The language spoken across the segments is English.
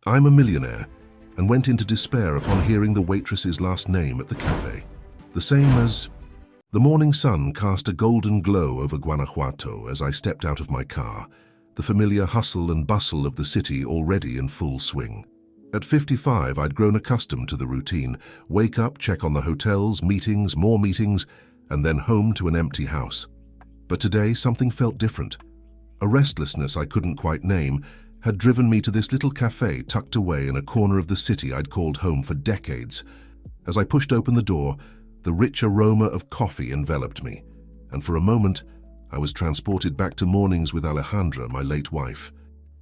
I'm a millionaire, and went into despair upon hearing the waitress's last name at the cafe. The same as... The morning sun cast a golden glow over Guanajuato as I stepped out of my car, the familiar hustle and bustle of the city already in full swing. At 55, I'd grown accustomed to the routine: wake up, check on the hotels, meetings, more meetings, and then home to an empty house. But today, something felt different. A restlessness I couldn't quite name had driven me to this little cafe tucked away in a corner of the city I'd called home for decades. As I pushed open the door, the rich aroma of coffee enveloped me, and for a moment, I was transported back to mornings with Alejandra, my late wife.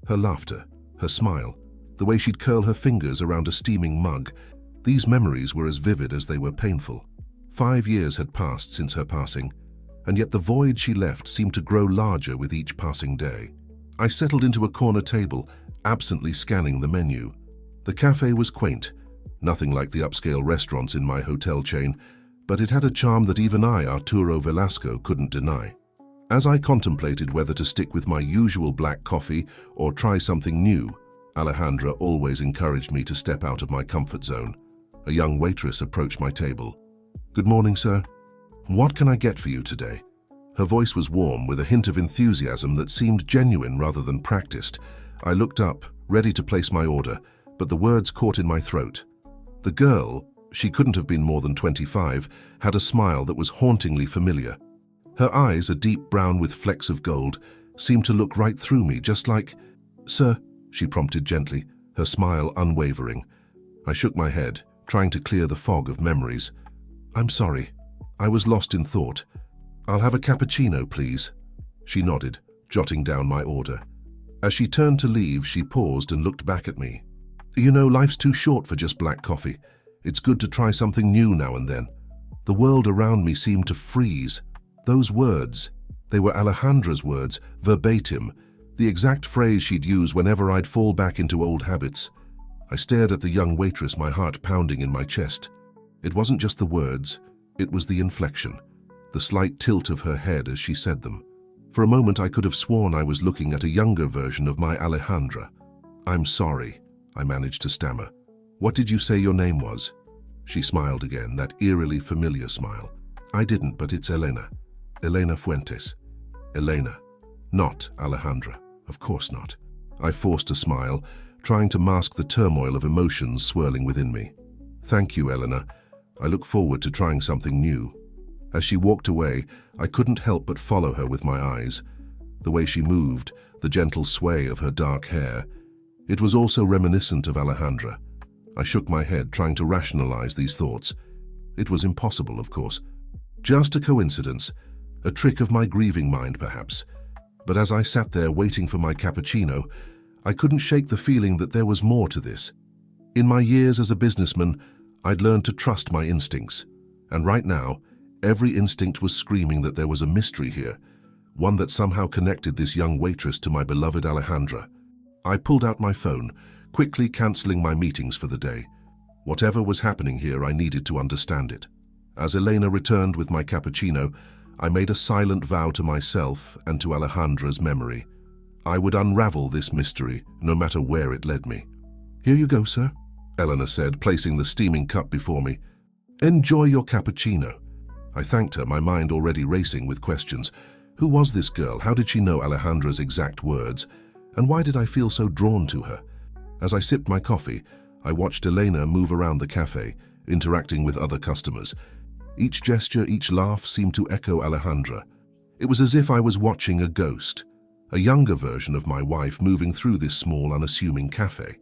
Her laughter, her smile, the way she'd curl her fingers around a steaming mug, these memories were as vivid as they were painful. 5 years had passed since her passing, and yet the void she left seemed to grow larger with each passing day. I settled into a corner table, absently scanning the menu. The cafe was quaint, nothing like the upscale restaurants in my hotel chain, but it had a charm that even I, Arturo Velasco, couldn't deny. As I contemplated whether to stick with my usual black coffee or try something new, Alejandra always encouraged me to step out of my comfort zone. A young waitress approached my table. "Good morning, sir. What can I get for you today?" Her voice was warm, with a hint of enthusiasm that seemed genuine rather than practiced. I looked up, ready to place my order, but the words caught in my throat. The girl, she couldn't have been more than 25, had a smile that was hauntingly familiar. Her eyes, a deep brown with flecks of gold, seemed to look right through me, just like... "Sir," she prompted gently, her smile unwavering. I shook my head, trying to clear the fog of memories. "I'm sorry. I was lost in thought. I'll have a cappuccino, please." She nodded, jotting down my order. As she turned to leave, she paused and looked back at me. "You know, life's too short for just black coffee. It's good to try something new now and then." The world around me seemed to freeze. Those words, they were Alejandra's words, verbatim, the exact phrase she'd use whenever I'd fall back into old habits. I stared at the young waitress, my heart pounding in my chest. It wasn't just the words, it was the inflection, the slight tilt of her head as she said them. For a moment I could have sworn I was looking at a younger version of my Alejandra. "I'm sorry," I managed to stammer. "What did you say your name was?" She smiled again, that eerily familiar smile. "I didn't, but it's Elena. Elena Fuentes." Elena. Not Alejandra. Of course not. I forced a smile, trying to mask the turmoil of emotions swirling within me. "Thank you, Elena. I look forward to trying something new." As she walked away, I couldn't help but follow her with my eyes. The way she moved, the gentle sway of her dark hair. It was also reminiscent of Alejandra. I shook my head, trying to rationalize these thoughts. It was impossible, of course. Just a coincidence, a trick of my grieving mind, perhaps. But as I sat there waiting for my cappuccino, I couldn't shake the feeling that there was more to this. In my years as a businessman, I'd learned to trust my instincts. And right now, every instinct was screaming that there was a mystery here, one that somehow connected this young waitress to my beloved Alejandra. I pulled out my phone, quickly canceling my meetings for the day. Whatever was happening here, I needed to understand it. As Elena returned with my cappuccino, I made a silent vow to myself and to Alejandra's memory. I would unravel this mystery, no matter where it led me. "Here you go, sir," Elena said, placing the steaming cup before me. "Enjoy your cappuccino." I thanked her, my mind already racing with questions. Who was this girl? How did she know Alejandra's exact words? And why did I feel so drawn to her? As I sipped my coffee, I watched Elena move around the cafe, interacting with other customers. Each gesture, each laugh seemed to echo Alejandra. It was as if I was watching a ghost, a younger version of my wife moving through this small, unassuming cafe.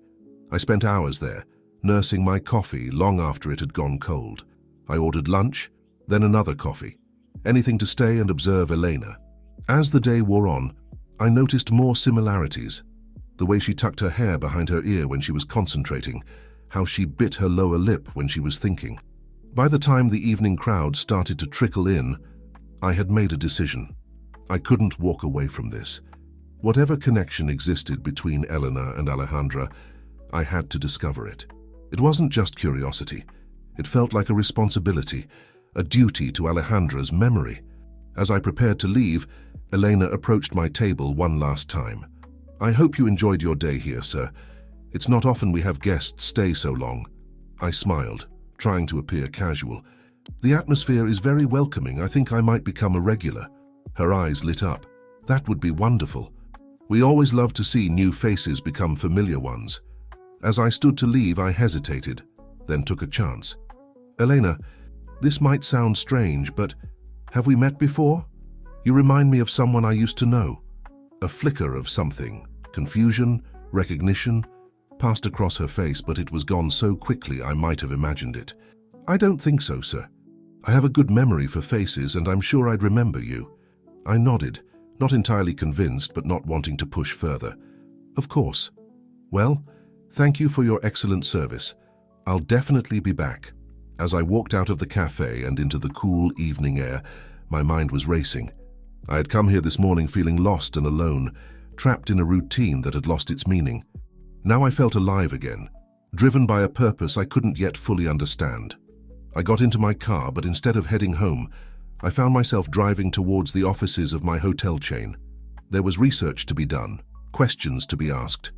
I spent hours there, nursing my coffee long after it had gone cold. I ordered lunch, then another coffee, anything to stay and observe Elena. As the day wore on, I noticed more similarities. The way she tucked her hair behind her ear when she was concentrating, how she bit her lower lip when she was thinking. By the time the evening crowd started to trickle in, I had made a decision. I couldn't walk away from this. Whatever connection existed between Elena and Alejandra, I had to discover it. It wasn't just curiosity. It felt like a responsibility, a duty to Alejandra's memory. As I prepared to leave, Elena approached my table one last time. "I hope you enjoyed your day here, sir. It's not often we have guests stay so long. I smiled, trying to appear casual. The atmosphere is very welcoming. I think I might become a regular. Her eyes lit up. That would be wonderful. We always love to see new faces become familiar ones. As I stood to leave, I hesitated, then took a chance. Elena, this might sound strange, but have we met before? You remind me of someone I used to know. A flicker of something, confusion, recognition, passed across her face, but it was gone so quickly I might have imagined it. I don't think so, sir. I have a good memory for faces, and I'm sure I'd remember you. I nodded, not entirely convinced, but not wanting to push further. Of course. Well, thank you for your excellent service. I'll definitely be back. As I walked out of the cafe and into the cool evening air, my mind was racing. I had come here this morning feeling lost and alone, trapped in a routine that had lost its meaning. Now I felt alive again, driven by a purpose I couldn't yet fully understand. I got into my car, but instead of heading home, I found myself driving towards the offices of my hotel chain. There was research to be done, questions to be asked.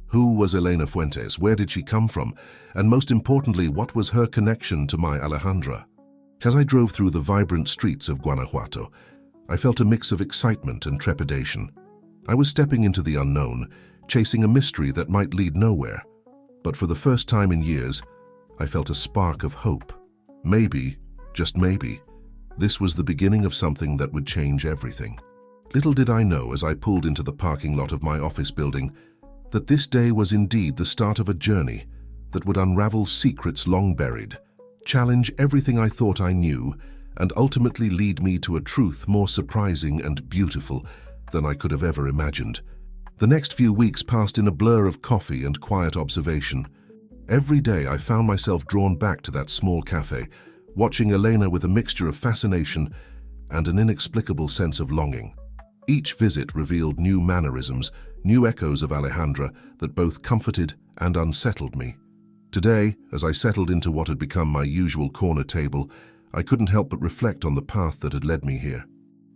Who was Elena Fuentes? Where did she come from? And most importantly, what was her connection to my Alejandra? As I drove through the vibrant streets of Guanajuato, I felt a mix of excitement and trepidation. I was stepping into the unknown, chasing a mystery that might lead nowhere. But for the first time in years, I felt a spark of hope. Maybe, just maybe, this was the beginning of something that would change everything. Little did I know as I pulled into the parking lot of my office building that this day was indeed the start of a journey that would unravel secrets long buried, challenge everything I thought I knew, and ultimately lead me to a truth more surprising and beautiful than I could have ever imagined. The next few weeks passed in a blur of coffee and quiet observation. Every day I found myself drawn back to that small cafe, watching Elena with a mixture of fascination and an inexplicable sense of longing. Each visit revealed new mannerisms, new echoes of Alejandra that both comforted and unsettled me. Today, as I settled into what had become my usual corner table, I couldn't help but reflect on the path that had led me here.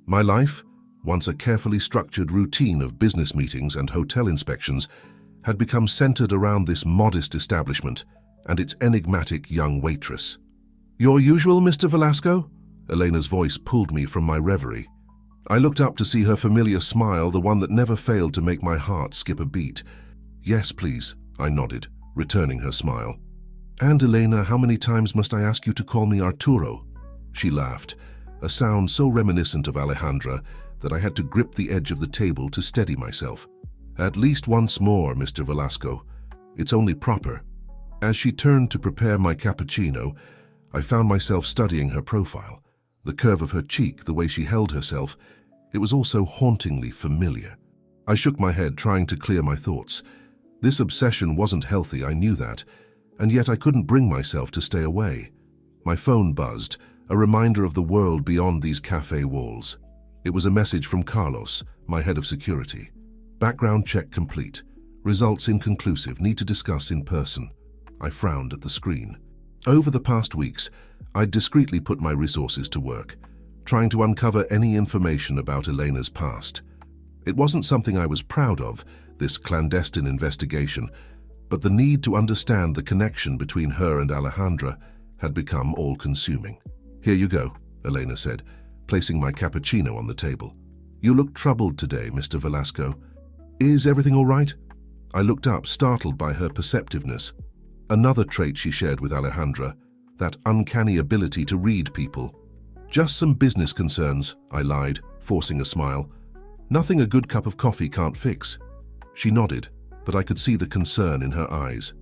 My life, once a carefully structured routine of business meetings and hotel inspections, had become centered around this modest establishment and its enigmatic young waitress. "Your usual, Mr. Velasco?" Elena's voice pulled me from my reverie. I looked up to see her familiar smile, the one that never failed to make my heart skip a beat. "Yes, please," I nodded, returning her smile. "And Elena, how many times must I ask you to call me Arturo?" She laughed, a sound so reminiscent of Alejandra that I had to grip the edge of the table to steady myself. "At least once more, Mr. Velasco. It's only proper." As she turned to prepare my cappuccino, I found myself studying her profile. The curve of her cheek, the way she held herself, it was all so hauntingly familiar. I shook my head, trying to clear my thoughts. This obsession wasn't healthy, I knew that, and yet I couldn't bring myself to stay away. My phone buzzed, a reminder of the world beyond these cafe walls. It was a message from Carlos, my head of security. "Background check complete. Results inconclusive. Need to discuss in person." I frowned at the screen. Over the past weeks, I'd discreetly put my resources to work, trying to uncover any information about Elena's past. It wasn't something I was proud of, this clandestine investigation, but the need to understand the connection between her and Alejandra had become all-consuming. "Here you go," Elena said, placing my cappuccino on the table. "You look troubled today, Mr. Velasco. Is everything all right?" I looked up, startled by her perceptiveness. Another trait she shared with Alejandra, that uncanny ability to read people. "Just some business concerns," I lied, forcing a smile. "Nothing a good cup of coffee can't fix." She nodded, but I could see the concern in her eyes.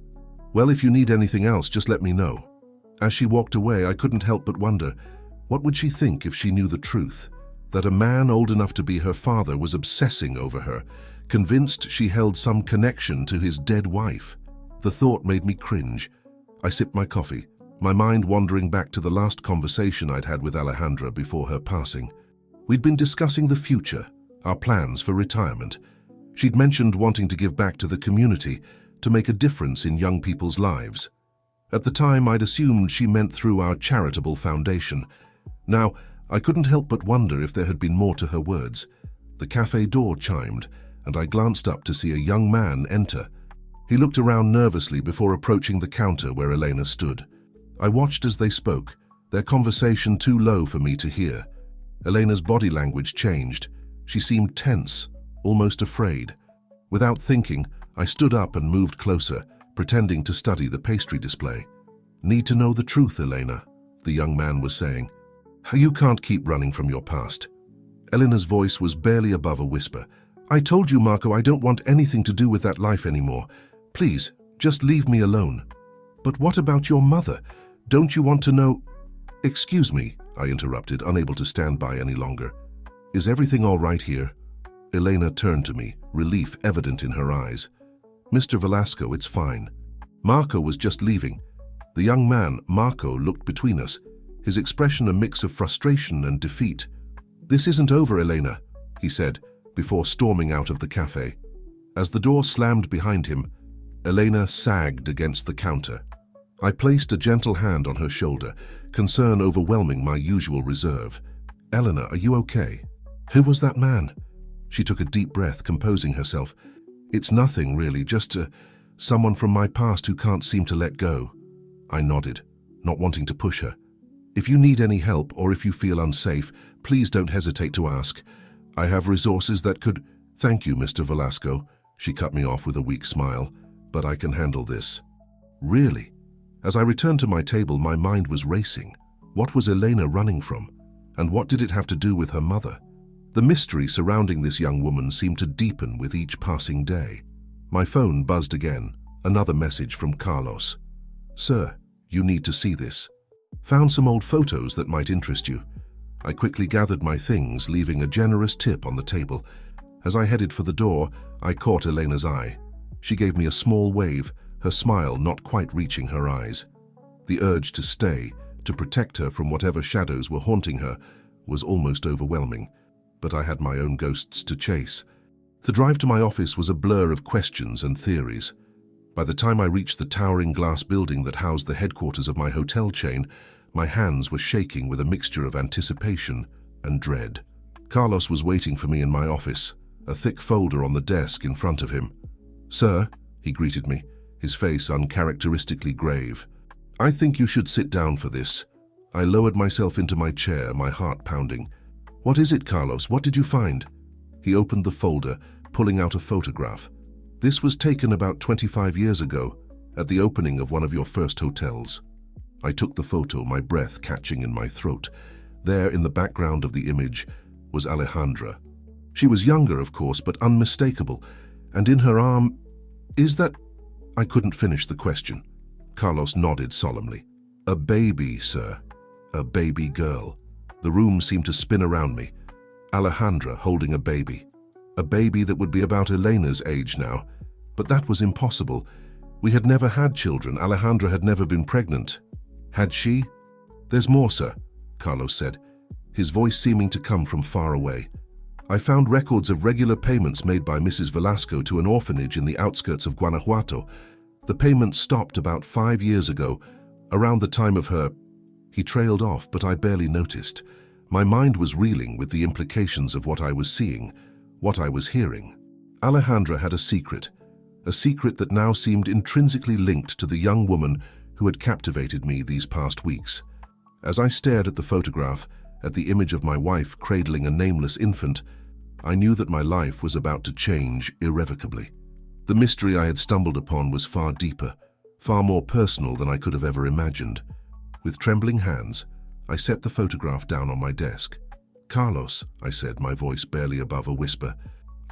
"Well, if you need anything else, just let me know." As she walked away, I couldn't help but wonder, what would she think if she knew the truth? That a man old enough to be her father was obsessing over her, convinced she held some connection to his dead wife. The thought made me cringe. I sipped my coffee, my mind wandering back to the last conversation I'd had with Alejandra before her passing. We'd been discussing the future, our plans for retirement. She'd mentioned wanting to give back to the community, to make a difference in young people's lives. At the time, I'd assumed she meant through our charitable foundation. Now, I couldn't help but wonder if there had been more to her words. The cafe door chimed, and I glanced up to see a young man enter. He looked around nervously before approaching the counter where Elena stood. I watched as they spoke, their conversation too low for me to hear. Elena's body language changed. She seemed tense, almost afraid. Without thinking, I stood up and moved closer, pretending to study the pastry display. "Need to know the truth, Elena," the young man was saying. "You can't keep running from your past." Elena's voice was barely above a whisper. "I told you, Marco, I don't want anything to do with that life anymore. Please, just leave me alone." "But what about your mother? Don't you want to know—" "Excuse me," I interrupted, unable to stand by any longer. "Is everything all right here?" Elena turned to me, relief evident in her eyes. "Mr. Velasco, it's fine." Marco was just leaving. The young man, Marco, looked between us, his expression a mix of frustration and defeat. "This isn't over, Elena," he said, before storming out of the cafe. As the door slammed behind him, Elena sagged against the counter. I placed a gentle hand on her shoulder, concern overwhelming my usual reserve. "Elena, are you okay?" "Who was that man?" She took a deep breath, composing herself. "It's nothing, really, just someone from my past who can't seem to let go." I nodded, not wanting to push her. "If you need any help or if you feel unsafe, please don't hesitate to ask. I have resources that could—" "Thank you, Mr. Velasco," she cut me off with a weak smile, "but I can handle this." Really? As I returned to my table, my mind was racing. What was Elena running from? And what did it have to do with her mother? The mystery surrounding this young woman seemed to deepen with each passing day. My phone buzzed again, another message from Carlos. "Sir, you need to see this. Found some old photos that might interest you." I quickly gathered my things, leaving a generous tip on the table. As I headed for the door, I caught Elena's eye. She gave me a small wave, her smile not quite reaching her eyes. The urge to stay, to protect her from whatever shadows were haunting her, was almost overwhelming, but I had my own ghosts to chase. The drive to my office was a blur of questions and theories. By the time I reached the towering glass building that housed the headquarters of my hotel chain, my hands were shaking with a mixture of anticipation and dread. Carlos was waiting for me in my office, a thick folder on the desk in front of him. "Sir," he greeted me, his face uncharacteristically grave. "I think you should sit down for this." I lowered myself into my chair, my heart pounding. "What is it, Carlos? What did you find?" He opened the folder, pulling out a photograph. "This was taken about 25 years ago, at the opening of one of your first hotels." I took the photo, my breath catching in my throat. There, in the background of the image, was Alejandra. She was younger, of course, but unmistakable, and in her arm— "Is that—" I couldn't finish the question. Carlos nodded solemnly. "A baby, sir. A baby girl." The room seemed to spin around me. Alejandra holding a baby. A baby that would be about Elena's age now. But that was impossible. We had never had children. Alejandra had never been pregnant. Had she? "There's more, sir," Carlos said, his voice seeming to come from far away. "I found records of regular payments made by Mrs. Velasco to an orphanage in the outskirts of Guanajuato. The payments stopped about 5 years ago, around the time of her—" He trailed off, but I barely noticed. My mind was reeling with the implications of what I was seeing, what I was hearing. Alejandra had a secret that now seemed intrinsically linked to the young woman who had captivated me these past weeks. As I stared at the photograph, at the image of my wife cradling a nameless infant, I knew that my life was about to change irrevocably. The mystery I had stumbled upon was far deeper, far more personal than I could have ever imagined. With trembling hands, I set the photograph down on my desk. "Carlos," I said, my voice barely above a whisper,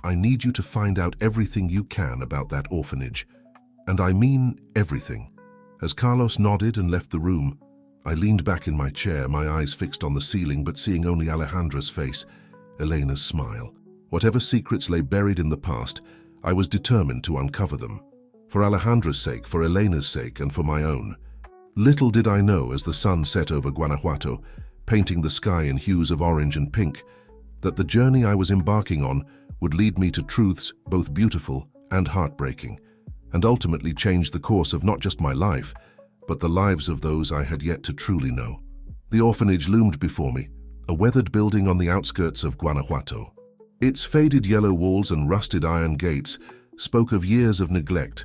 "I need you to find out everything you can about that orphanage. And I mean everything." As Carlos nodded and left the room, I leaned back in my chair, my eyes fixed on the ceiling, but seeing only Alejandra's face, Elena's smile. Whatever secrets lay buried in the past, I was determined to uncover them. For Alejandra's sake, for Elena's sake, and for my own. Little did I know, as the sun set over Guanajuato, painting the sky in hues of orange and pink, that the journey I was embarking on would lead me to truths both beautiful and heartbreaking, and ultimately change the course of not just my life, but the lives of those I had yet to truly know. The orphanage loomed before me, a weathered building on the outskirts of Guanajuato. Its faded yellow walls and rusted iron gates spoke of years of neglect,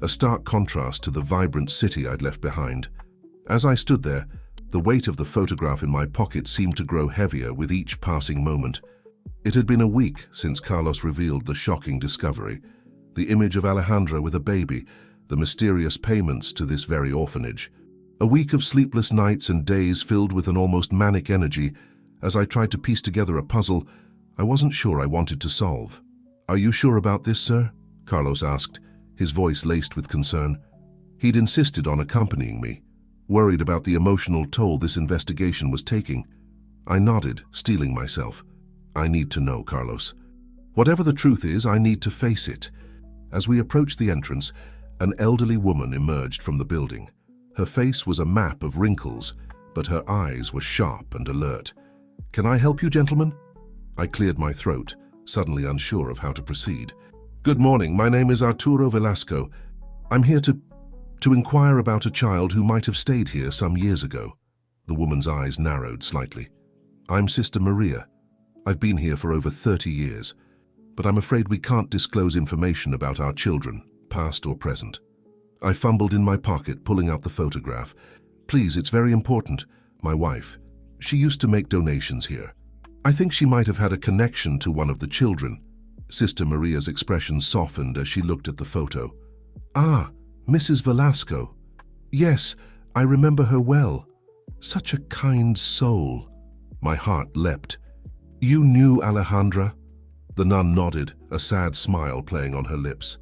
a stark contrast to the vibrant city I'd left behind. As I stood there, the weight of the photograph in my pocket seemed to grow heavier with each passing moment. It had been a week since Carlos revealed the shocking discovery, the image of Alejandra with a baby, the mysterious payments to this very orphanage. A week of sleepless nights and days filled with an almost manic energy as I tried to piece together a puzzle I wasn't sure I wanted to solve. "Are you sure about this, sir?" Carlos asked, his voice laced with concern. He'd insisted on accompanying me, worried about the emotional toll this investigation was taking. I nodded, steeling myself. "I need to know, Carlos. Whatever the truth is, I need to face it." As we approached the entrance, an elderly woman emerged from the building. Her face was a map of wrinkles, but her eyes were sharp and alert. "Can I help you, gentlemen?" I cleared my throat, suddenly unsure of how to proceed. "Good morning, my name is Arturo Velasco. I'm here to inquire about a child who might have stayed here some years ago." The woman's eyes narrowed slightly. "I'm Sister Maria. I've been here for over 30 years, but I'm afraid we can't disclose information about our children, past or present." I fumbled in my pocket, pulling out the photograph. "Please, it's very important. My wife. She used to make donations here. I think she might have had a connection to one of the children." Sister Maria's expression softened as she looked at the photo. "Ah, Mrs. Velasco. Yes, I remember her well. Such a kind soul." My heart leapt. "You knew Alejandra?" The nun nodded, a sad smile playing on her lips.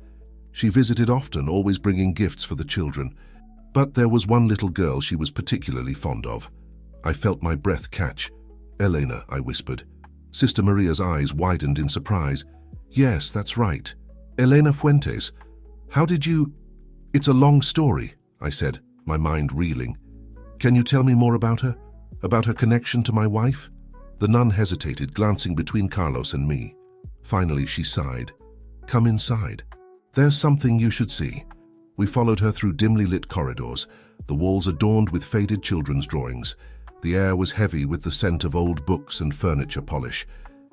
"She visited often, always bringing gifts for the children. But there was one little girl she was particularly fond of." I felt my breath catch. "Elena," I whispered. Sister Maria's eyes widened in surprise. "Yes, that's right. Elena Fuentes. How did you—" "It's a long story," I said, my mind reeling. "Can you tell me more about her? About her connection to my wife?" The nun hesitated, glancing between Carlos and me. Finally, she sighed. "Come inside. There's something you should see." We followed her through dimly lit corridors, the walls adorned with faded children's drawings. The air was heavy with the scent of old books and furniture polish.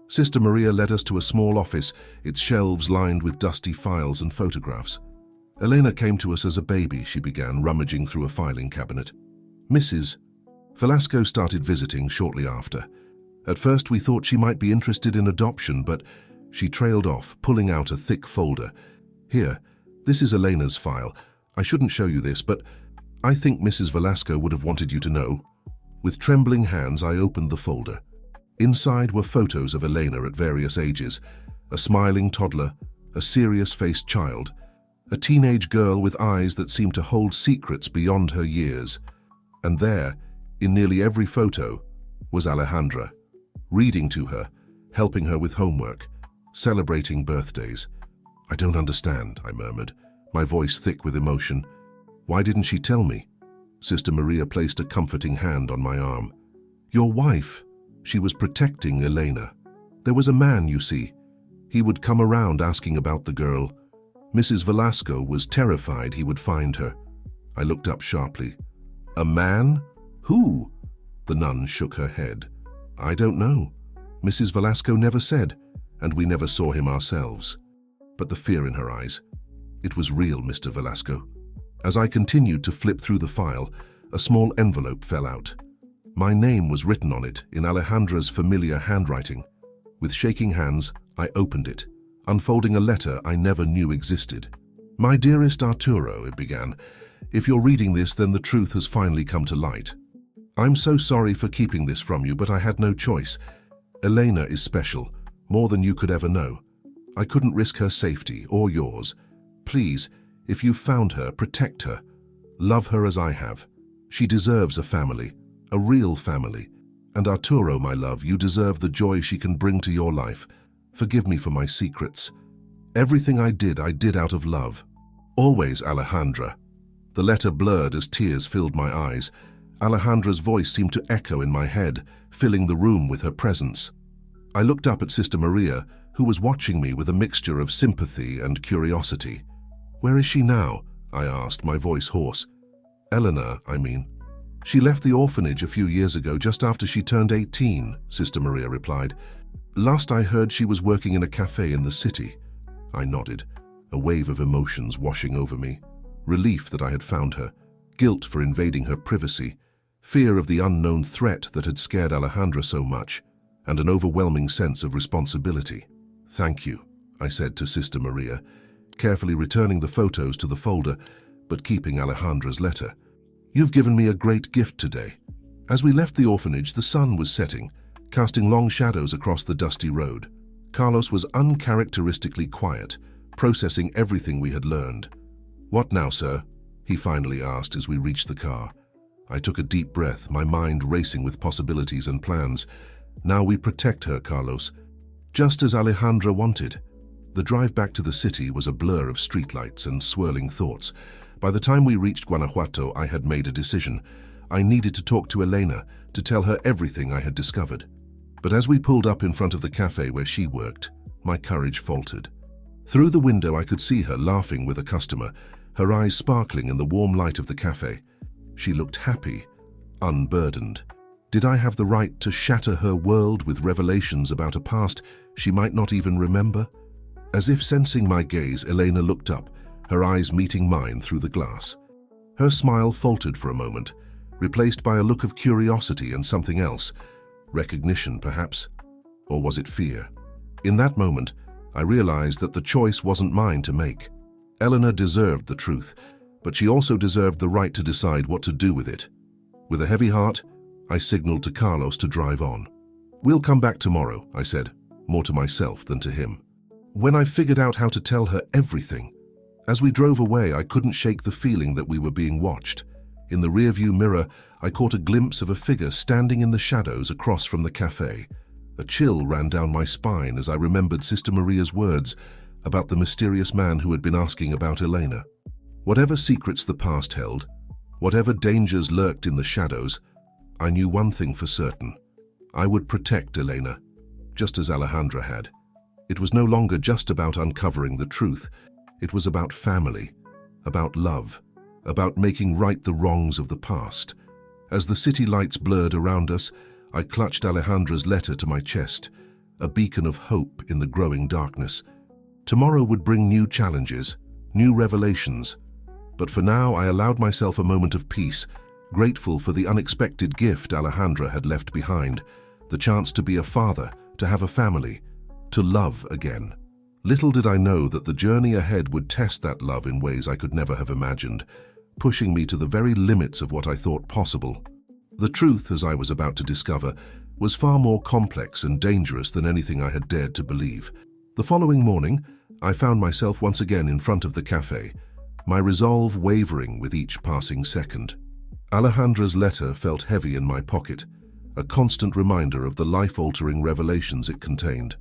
Sister Maria led us to a small office, its shelves lined with dusty files and photographs. "Elena came to us as a baby," she began, rummaging through a filing cabinet. "Mrs. Velasco started visiting shortly after. At first we thought she might be interested in adoption, but she trailed off, pulling out a thick folder. Here, this is Elena's file. I shouldn't show you this, but I think Mrs. Velasco would have wanted you to know." With trembling hands, I opened the folder. Inside were photos of Elena at various ages, a smiling toddler, a serious-faced child, a teenage girl with eyes that seemed to hold secrets beyond her years. And there, in nearly every photo, was Alejandra, reading to her, helping her with homework, celebrating birthdays. "I don't understand," I murmured, my voice thick with emotion. "Why didn't she tell me?" Sister Maria placed a comforting hand on my arm. "Your wife. She was protecting Elena. There was a man, you see. He would come around asking about the girl. Mrs. Velasco was terrified he would find her." I looked up sharply. "A man? Who?" The nun shook her head. "I don't know. Mrs. Velasco never said, and we never saw him ourselves." But the fear in her eyes. It was real, Mr. Velasco. As I continued to flip through the file, a small envelope fell out. My name was written on it in Alejandra's familiar handwriting. With shaking hands, I opened it, unfolding a letter I never knew existed. "My dearest Arturo," it began, "if you're reading this, then the truth has finally come to light. I'm so sorry for keeping this from you, but I had no choice. Elena is special, more than you could ever know. I couldn't risk her safety or yours. Please, if you've found her, protect her. Love her as I have. She deserves a family, a real family. And Arturo, my love, you deserve the joy she can bring to your life. Forgive me for my secrets. Everything I did out of love. Always, Alejandra." The letter blurred as tears filled my eyes. Alejandra's voice seemed to echo in my head, filling the room with her presence. I looked up at Sister Maria, who was watching me with a mixture of sympathy and curiosity. "Where is she now?" I asked, my voice hoarse. "Elena, I mean." "She left the orphanage a few years ago, just after she turned 18, Sister Maria replied. "Last I heard, she was working in a cafe in the city." I nodded, a wave of emotions washing over me. relief that I had found her, guilt for invading her privacy, fear of the unknown threat that had scared Alejandra so much, and an overwhelming sense of responsibility. "Thank you," I said to Sister Maria, carefully returning the photos to the folder, but keeping Alejandra's letter. "You've given me a great gift today." As we left the orphanage, the sun was setting, casting long shadows across the dusty road. Carlos was uncharacteristically quiet, processing everything we had learned. "What now, sir?" he finally asked as we reached the car. I took a deep breath, my mind racing with possibilities and plans. Now we protect her, Carlos, just as Alejandra wanted. The drive back to the city was a blur of streetlights and swirling thoughts. By the time we reached Guanajuato, I had made a decision. I needed to talk to Elena, to tell her everything I had discovered. But as we pulled up in front of the cafe where she worked, my courage faltered. Through the window I could see her laughing with a customer, her eyes sparkling in the warm light of the cafe. She looked happy, unburdened. Did I have the right to shatter her world with revelations about a past she might not even remember? As if sensing my gaze, Elena looked up, her eyes meeting mine through the glass. Her smile faltered for a moment, replaced by a look of curiosity and something else. Recognition, perhaps? Or was it fear? In that moment, I realized that the choice wasn't mine to make. Elena deserved the truth, but she also deserved the right to decide what to do with it. With a heavy heart, I signaled to Carlos to drive on. "We'll come back tomorrow," I said, more to myself than to him. When I figured out how to tell her everything, as we drove away, I couldn't shake the feeling that we were being watched. In the rearview mirror, I caught a glimpse of a figure standing in the shadows across from the cafe. A chill ran down my spine as I remembered Sister Maria's words about the mysterious man who had been asking about Elena. Whatever secrets the past held, whatever dangers lurked in the shadows, I knew one thing for certain. I would protect Elena, just as Alejandra had. It was no longer just about uncovering the truth. It was about family, about love, about making right the wrongs of the past. As the city lights blurred around us, I clutched Alejandra's letter to my chest, a beacon of hope in the growing darkness. Tomorrow would bring new challenges, new revelations. But for now, I allowed myself a moment of peace, grateful for the unexpected gift Alejandra had left behind, the chance to be a father, to have a family, to love again. Little did I know that the journey ahead would test that love in ways I could never have imagined, pushing me to the very limits of what I thought possible. The truth, as I was about to discover, was far more complex and dangerous than anything I had dared to believe. The following morning, I found myself once again in front of the cafe, my resolve wavering with each passing second. Alejandra's letter felt heavy in my pocket, a constant reminder of the life-altering revelations it contained.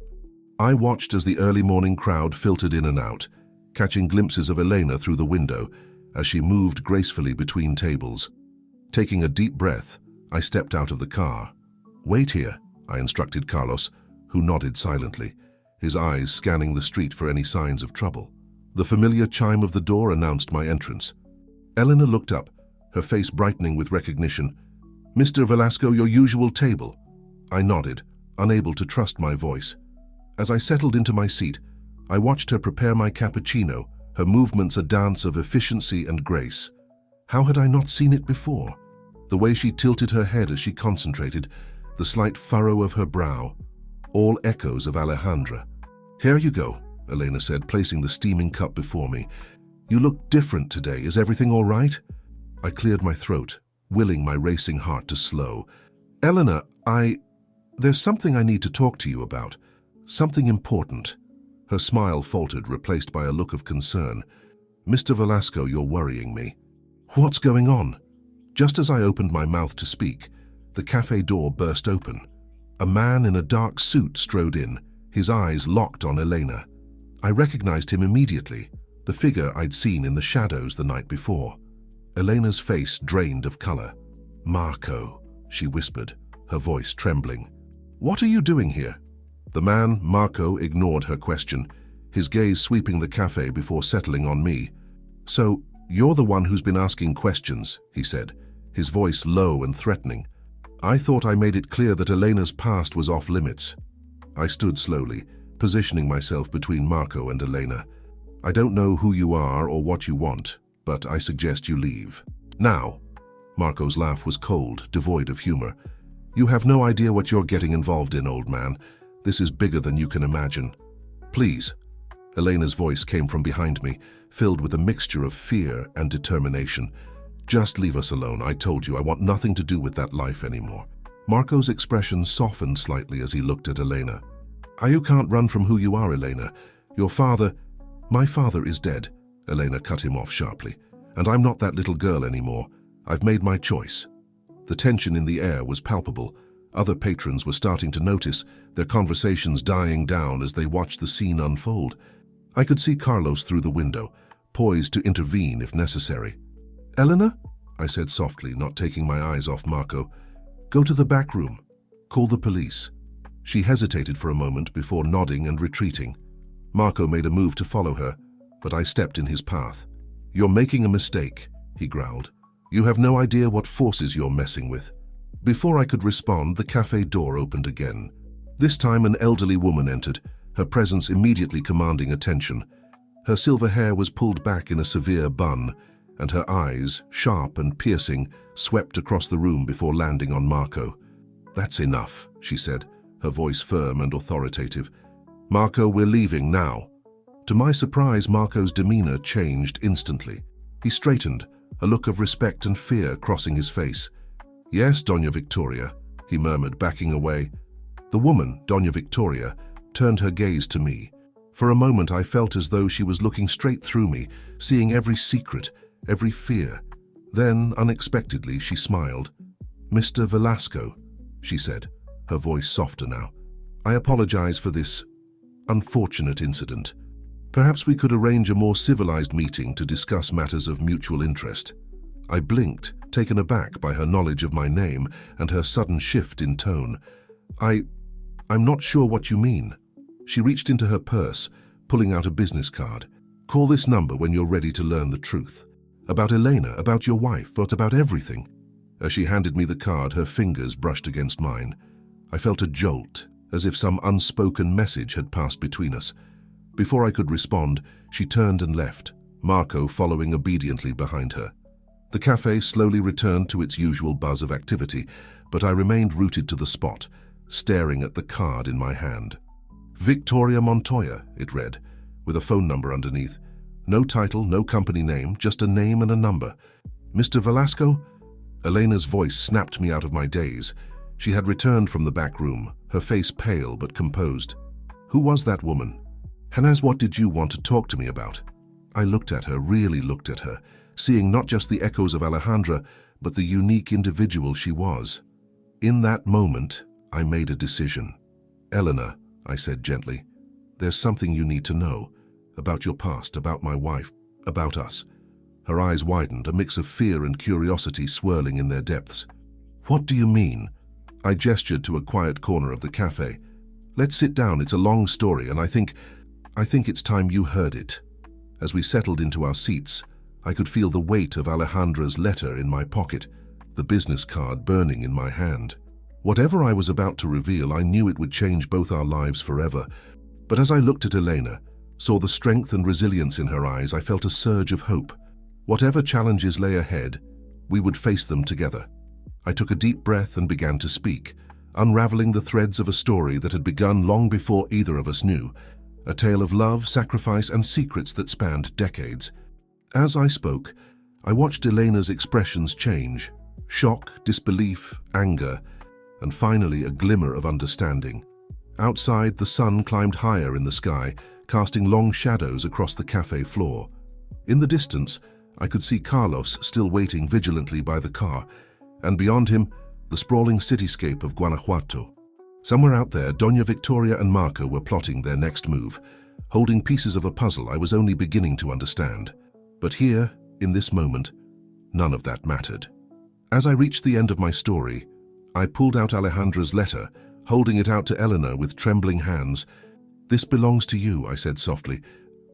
I watched as the early morning crowd filtered in and out, catching glimpses of Elena through the window as she moved gracefully between tables. Taking a deep breath, I stepped out of the car. "Wait here," I instructed Carlos, who nodded silently, his eyes scanning the street for any signs of trouble. The familiar chime of the door announced my entrance. Elena looked up, her face brightening with recognition. "Mr. Velasco, your usual table." I nodded, unable to trust my voice. As I settled into my seat, I watched her prepare my cappuccino, her movements a dance of efficiency and grace. How had I not seen it before? The way she tilted her head as she concentrated, the slight furrow of her brow, all echoes of Alejandra. "Here you go," Elena said, placing the steaming cup before me. "You look different today. Is everything all right?" I cleared my throat, willing my racing heart to slow. "Elena, there's something I need to talk to you about. Something important." Her smile faltered, replaced by a look of concern. "Mr. Velasco, you're worrying me." "What's going on?" Just as I opened my mouth to speak, the cafe door burst open. A man in a dark suit strode in, his eyes locked on Elena. I recognized him immediately, the figure I'd seen in the shadows the night before. Elena's face drained of color. "Marco," she whispered, her voice trembling. "What are you doing here?" The man, Marco, ignored her question, his gaze sweeping the cafe before settling on me. "So, you're the one who's been asking questions," he said, his voice low and threatening. I thought I made it clear that Elena's past was off limits. I stood slowly, positioning myself between Marco and Elena. "I don't know who you are or what you want," but I suggest you leave. Now." Marco's laugh was cold, devoid of humor. "You have no idea what you're getting involved in, old man. This is bigger than you can imagine. Please." Elena's voice came from behind me, filled with a mixture of fear and determination. "Just leave us alone. I told you I want nothing to do with that life anymore." Marco's expression softened slightly as he looked at Elena. "You can't run from who you are, Elena. Your father—" "My father is dead," Elena cut him off sharply. "And I'm not that little girl anymore. I've made my choice." The tension in the air was palpable. Other patrons were starting to notice, their conversations dying down as they watched the scene unfold. I could see Carlos through the window, poised to intervene if necessary. "Elena," I said softly, not taking my eyes off Marco, "go to the back room. Call the police." She hesitated for a moment before nodding and retreating. Marco made a move to follow her, but I stepped in his path. "You're making a mistake," he growled. "You have no idea what forces you're messing with." Before I could respond, the cafe door opened again. This time an elderly woman entered, her presence immediately commanding attention. Her silver hair was pulled back in a severe bun, and her eyes, sharp and piercing, swept across the room before landing on Marco. "That's enough," she said, her voice firm and authoritative. "Marco, we're leaving now." To my surprise, Marco's demeanor changed instantly. He straightened, a look of respect and fear crossing his face. "Yes, Doña Victoria," he murmured, backing away. The woman, Doña Victoria, turned her gaze to me. For a moment I felt as though she was looking straight through me, seeing every secret, every fear. Then, unexpectedly, she smiled. "Mr. Velasco," she said, her voice softer now. "I apologize for this unfortunate incident. Perhaps we could arrange a more civilized meeting to discuss matters of mutual interest." I blinked, taken aback by her knowledge of my name and her sudden shift in tone. I'm not sure what you mean." She reached into her purse, pulling out a business card. "Call this number when you're ready to learn the truth. About Elena, about your wife, but about everything." As she handed me the card, her fingers brushed against mine. I felt a jolt, as if some unspoken message had passed between us. Before I could respond, she turned and left, Marco following obediently behind her. The cafe slowly returned to its usual buzz of activity, but I remained rooted to the spot, staring at the card in my hand. "Victoria Montoya," it read, with a phone number underneath. No title, no company name, just a name and a number. "Mr. Velasco?" Elena's voice snapped me out of my daze. She had returned from the back room, her face pale but composed. "Who was that woman? Hanaz, what did you want to talk to me about?" I looked at her, really looked at her, seeing not just the echoes of Alejandra, but the unique individual she was. In that moment, I made a decision. "Elena," I said gently, "there's something you need to know. About your past, about my wife, about us." Her eyes widened, a mix of fear and curiosity swirling in their depths. "What do you mean?" I gestured to a quiet corner of the cafe. "Let's sit down, it's a long story, and I think it's time you heard it." As we settled into our seats, I could feel the weight of Alejandra's letter in my pocket, the business card burning in my hand. Whatever I was about to reveal, I knew it would change both our lives forever. But as I looked at Elena, saw the strength and resilience in her eyes, I felt a surge of hope. Whatever challenges lay ahead, we would face them together. I took a deep breath and began to speak, unraveling the threads of a story that had begun long before either of us knew, a tale of love, sacrifice, and secrets that spanned decades. As I spoke, I watched Elena's expressions change: shock, disbelief, anger, and finally a glimmer of understanding. Outside, the sun climbed higher in the sky, casting long shadows across the cafe floor. In the distance, I could see Carlos still waiting vigilantly by the car, and beyond him, the sprawling cityscape of Guanajuato. Somewhere out there, Doña Victoria and Marco were plotting their next move, holding pieces of a puzzle I was only beginning to understand. But here, in this moment, none of that mattered. As I reached the end of my story, I pulled out Alejandra's letter, holding it out to Elena with trembling hands. "This belongs to you," I said softly.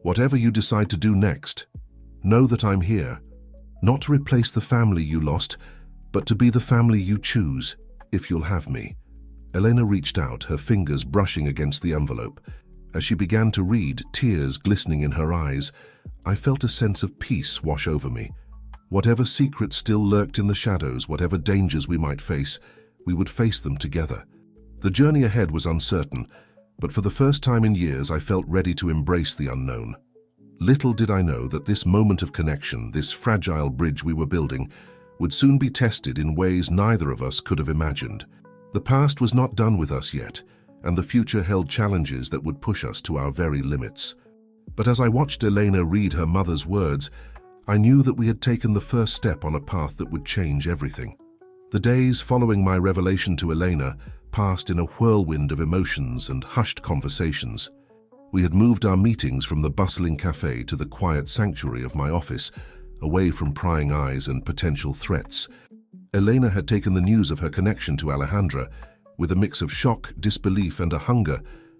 "Whatever you decide to do next, know that I'm here, not to replace the family you lost, but to be the family you choose, if you'll have me." Elena reached out, her fingers brushing against the envelope. As she began to read, tears glistening in her eyes, I felt a sense of peace wash over me. Whatever secrets still lurked in the shadows, whatever dangers we might face, we would face them together. The journey ahead was uncertain, but for the first time in years I felt ready to embrace the unknown. Little did I know that this moment of connection, this fragile bridge we were building, would soon be tested in ways neither of us could have imagined. The past was not done with us yet, and the future held challenges that would push us to our very limits. But as I watched Elena read her mother's words, I knew that we had taken the first step on a path that would change everything. The days following my revelation to Elena passed in a whirlwind of emotions and hushed conversations. We had moved our meetings from the bustling cafe to the quiet sanctuary of my office, away from prying eyes and potential threats. Elena had taken the news of her connection to Alejandra with a mix of shock, disbelief, and a hunger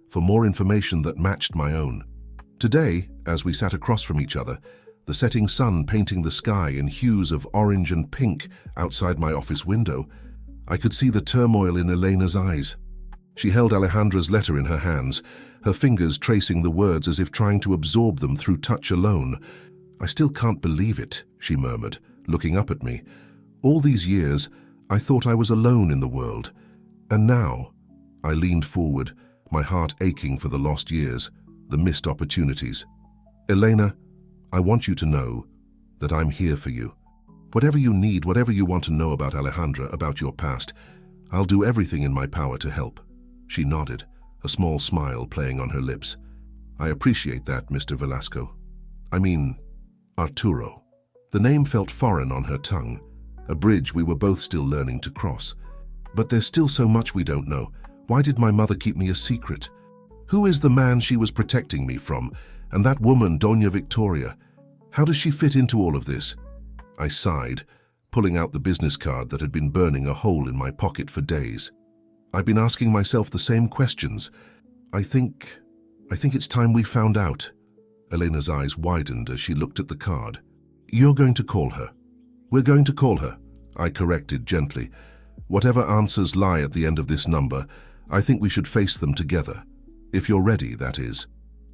for more information that matched my own. Today, as we sat across from each other, the setting sun painting the sky in hues of orange and pink outside my office window, I could see the turmoil in Elena's eyes. She held Alejandra's letter in her hands, her fingers tracing the words as if trying to absorb them through touch alone. "I still can't believe it," she murmured, looking up at me. "All these years, I thought I was alone in the world. And now," I leaned forward, my heart aching for the lost years, the missed opportunities. "Elena, I want you to know that I'm here for you. Whatever you need, whatever you want to know about Alejandra, about your past, I'll do everything in my power to help." She nodded, a small smile playing on her lips. "I appreciate that, Mr. Velasco. I mean, Arturo." The name felt foreign on her tongue, a bridge we were both still learning to cross. "But there's still so much we don't know. Why did my mother keep me a secret? Who is the man she was protecting me from? And that woman, Doña Victoria? How does she fit into all of this?" I sighed, pulling out the business card that had been burning a hole in my pocket for days. "I've been asking myself the same questions. I think it's time we found out." Elena's eyes widened as she looked at the card. "You're going to call her." "We're going to call her," I corrected gently. "Whatever answers lie at the end of this number, I think we should face them together. If you're ready, that is."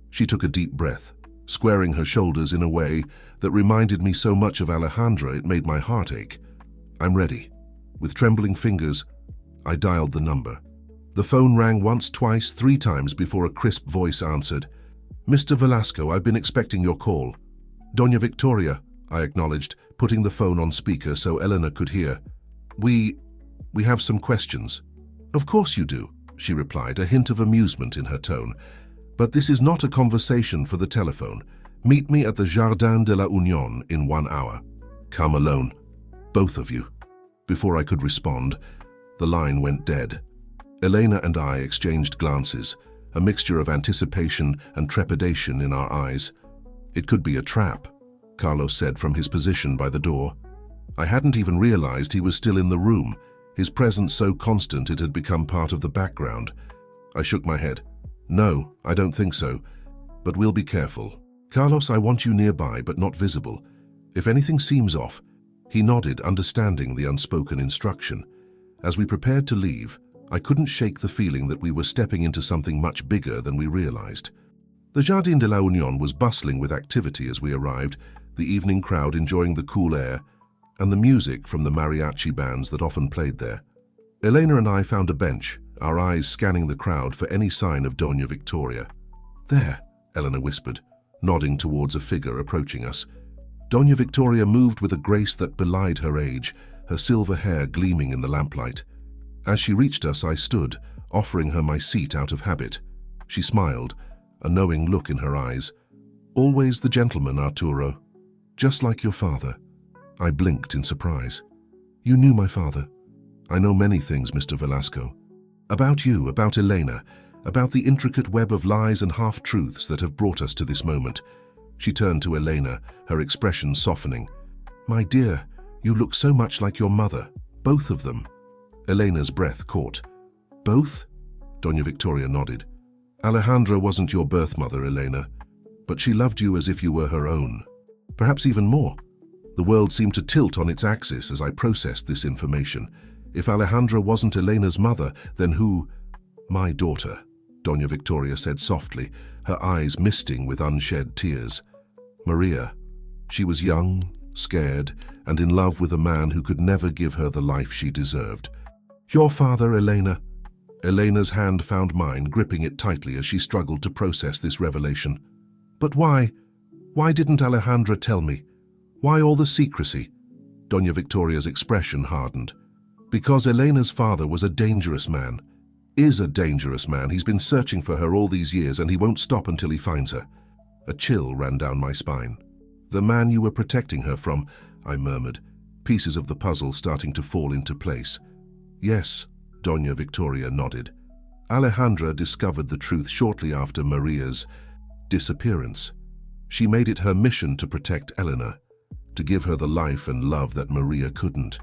She took a deep breath, squaring her shoulders in a way that reminded me so much of Alejandra it made my heart ache. "I'm ready." With trembling fingers, I dialed the number. The phone rang once, twice, 3 times before a crisp voice answered. "Mr. Velasco, I've been expecting your call." "Doña Victoria," I acknowledged, putting the phone on speaker so Elena could hear. We have some questions." "Of course you do," she replied, a hint of amusement in her tone. "But this is not a conversation for the telephone. Meet me at the Jardin de la Unión in 1 hour. Come alone, both of you." Before I could respond, the line went dead. Elena and I exchanged glances, a mixture of anticipation and trepidation in our eyes. "It could be a trap," Carlos said from his position by the door. I hadn't even realized he was still in the room, his presence so constant it had become part of the background. I shook my head. "No, I don't think so. But we'll be careful. Carlos, I want you nearby, but not visible. If anything seems off..." He nodded, understanding the unspoken instruction. As we prepared to leave, I couldn't shake the feeling that we were stepping into something much bigger than we realized. The Jardin de la Unión was bustling with activity as we arrived, the evening crowd enjoying the cool air, and the music from the mariachi bands that often played there. Elena and I found a bench, our eyes scanning the crowd for any sign of Doña Victoria. "There," Elena whispered, nodding towards a figure approaching us. Doña Victoria moved with a grace that belied her age, her silver hair gleaming in the lamplight. As she reached us, I stood, offering her my seat out of habit. She smiled, a knowing look in her eyes. "Always the gentleman, Arturo. Just like your father." I blinked in surprise. "You knew my father?" "I know many things, Mr. Velasco. About you, about Elena, about the intricate web of lies and half-truths that have brought us to this moment." She turned to Elena, her expression softening. "My dear, you look so much like your mother, both of them." Elena's breath caught. "Both?" Doña Victoria nodded. "Alejandra wasn't your birth mother, Elena, but she loved you as if you were her own. Perhaps even more." The world seemed to tilt on its axis as I processed this information. If Alejandra wasn't Elena's mother, then who? "My daughter," Doña Victoria said softly, her eyes misting with unshed tears. Maria. She was young, scared, and in love with a man who could never give her the life she deserved. Your father, Elena. Elena's hand found mine, gripping it tightly as she struggled to process this revelation. But why? Why didn't Alejandra tell me? Why all the secrecy? Doña Victoria's expression hardened. Because Elena's father was a dangerous man. Is a dangerous man. He's been searching for her all these years and he won't stop until he finds her. A chill ran down my spine. The man you were protecting her from, I murmured, pieces of the puzzle starting to fall into place. Yes, Doña Victoria nodded. Alejandra discovered the truth shortly after Maria's disappearance. She made it her mission to protect Elena, to give her the life and love that Maria couldn't.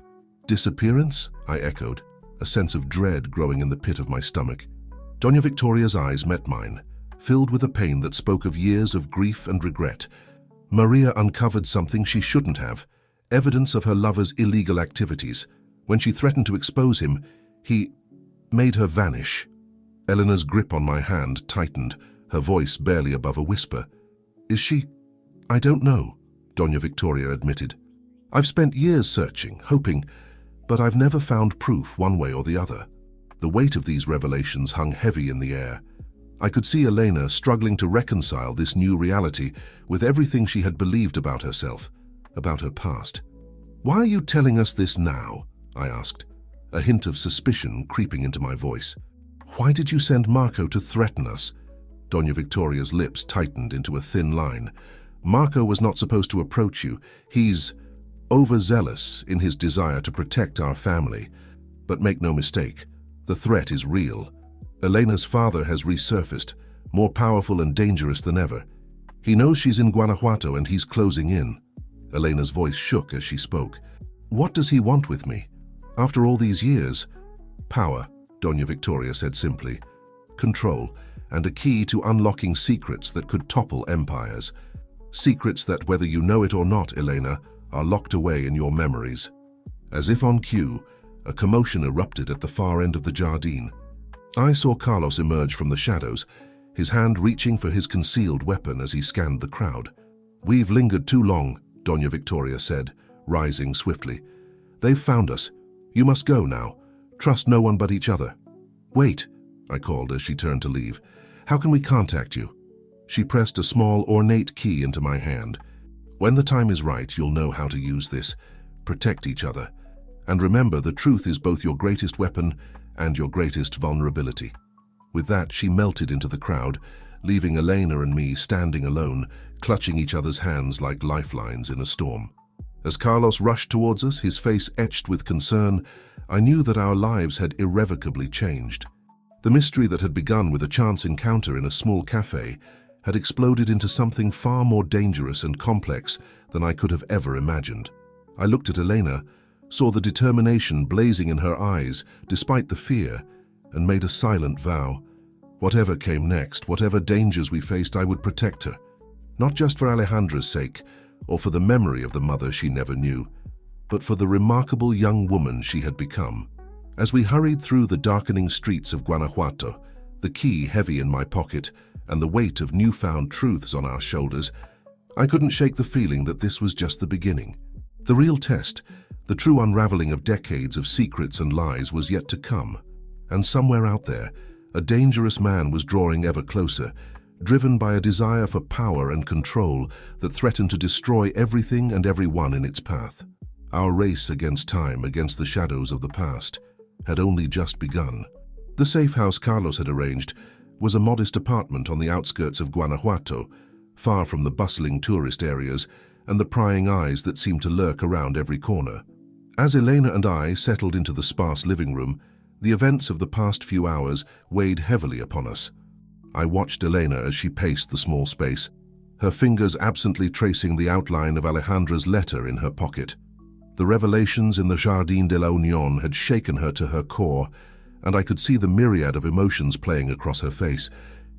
Disappearance? I echoed, a sense of dread growing in the pit of my stomach. Doña Victoria's eyes met mine, filled with a pain that spoke of years of grief and regret. Maria uncovered something she shouldn't have, evidence of her lover's illegal activities. When she threatened to expose him, he made her vanish. Elena's grip on my hand tightened, her voice barely above a whisper. Is she? I don't know, Doña Victoria admitted. I've spent years searching, hoping, but I've never found proof one way or the other. The weight of these revelations hung heavy in the air. I could see Elena struggling to reconcile this new reality with everything she had believed about herself, about her past. Why are you telling us this now? I asked, a hint of suspicion creeping into my voice. Why did you send Marco to threaten us? Doña Victoria's lips tightened into a thin line. Marco was not supposed to approach you. He's overzealous in his desire to protect our family. But make no mistake, the threat is real. Elena's father has resurfaced, more powerful and dangerous than ever. He knows she's in Guanajuato and he's closing in. Elena's voice shook as she spoke. What does he want with me? After all these years? Power, Doña Victoria said simply. Control, and a key to unlocking secrets that could topple empires. Secrets that, whether you know it or not, Elena, are locked away in your memories. As if on cue, a commotion erupted at the far end of the Jardine. I saw Carlos emerge from the shadows, his hand reaching for his concealed weapon as he scanned the crowd. We've lingered too long, Doña Victoria said, rising swiftly. They've found us. You must go now. Trust no one but each other. Wait, I called as she turned to leave. How can we contact you? She pressed a small, ornate key into my hand. When the time is right, you'll know how to use this. Protect each other. And remember, the truth is both your greatest weapon and your greatest vulnerability. With that, she melted into the crowd, leaving Elena and me standing alone, clutching each other's hands like lifelines in a storm. As Carlos rushed towards us, his face etched with concern, I knew that our lives had irrevocably changed. The mystery that had begun with a chance encounter in a small cafe had exploded into something far more dangerous and complex than I could have ever imagined. I looked at Elena, saw the determination blazing in her eyes despite the fear, and made a silent vow. Whatever came next, whatever dangers we faced, I would protect her. Not just for Alejandra's sake, or for the memory of the mother she never knew, but for the remarkable young woman she had become. As we hurried through the darkening streets of Guanajuato, the key heavy in my pocket and the weight of newfound truths on our shoulders, I couldn't shake the feeling that this was just the beginning. The real test, the true unraveling of decades of secrets and lies, was yet to come. And somewhere out there, a dangerous man was drawing ever closer, driven by a desire for power and control that threatened to destroy everything and everyone in its path. Our race against time, against the shadows of the past, had only just begun. The safe house Carlos had arranged was a modest apartment on the outskirts of Guanajuato, far from the bustling tourist areas and the prying eyes that seemed to lurk around every corner. As Elena and I settled into the sparse living room, the events of the past few hours weighed heavily upon us. I watched Elena as she paced the small space, her fingers absently tracing the outline of Alejandra's letter in her pocket. The revelations in the Jardín de la Unión had shaken her to her core, and I could see the myriad of emotions playing across her face: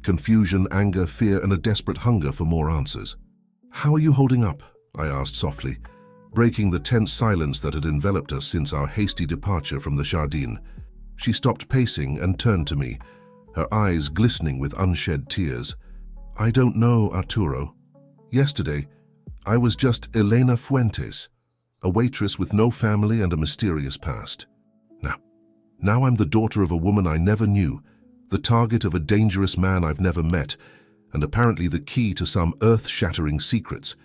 confusion, anger, fear, and a desperate hunger for more answers. "How are you holding up?" I asked softly, breaking the tense silence that had enveloped us since our hasty departure from the Jardín. She stopped pacing and turned to me, her eyes glistening with unshed tears. "I don't know, Arturo. Yesterday, I was just Elena Fuentes, a waitress with no family and a mysterious past. Now I'm the daughter of a woman I never knew, the target of a dangerous man I've never met, and apparently the key to some earth-shattering secrets.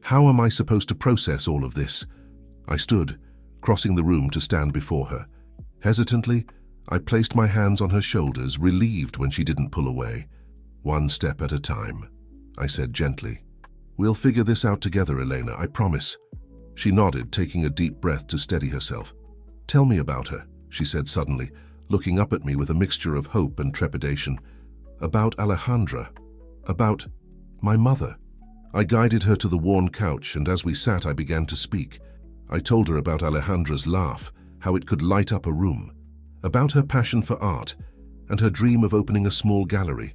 How am I supposed to process all of this?" I stood, crossing the room to stand before her. Hesitantly, I placed my hands on her shoulders, relieved when she didn't pull away. "One step at a time," I said gently. "We'll figure this out together, Elena, I promise." She nodded, taking a deep breath to steady herself. "Tell me about her," she said suddenly, looking up at me with a mixture of hope and trepidation. "About Alejandra. About my mother." I guided her to the worn couch, and as we sat, I began to speak. I told her about Alejandra's laugh, how it could light up a room, about her passion for art, and her dream of opening a small gallery.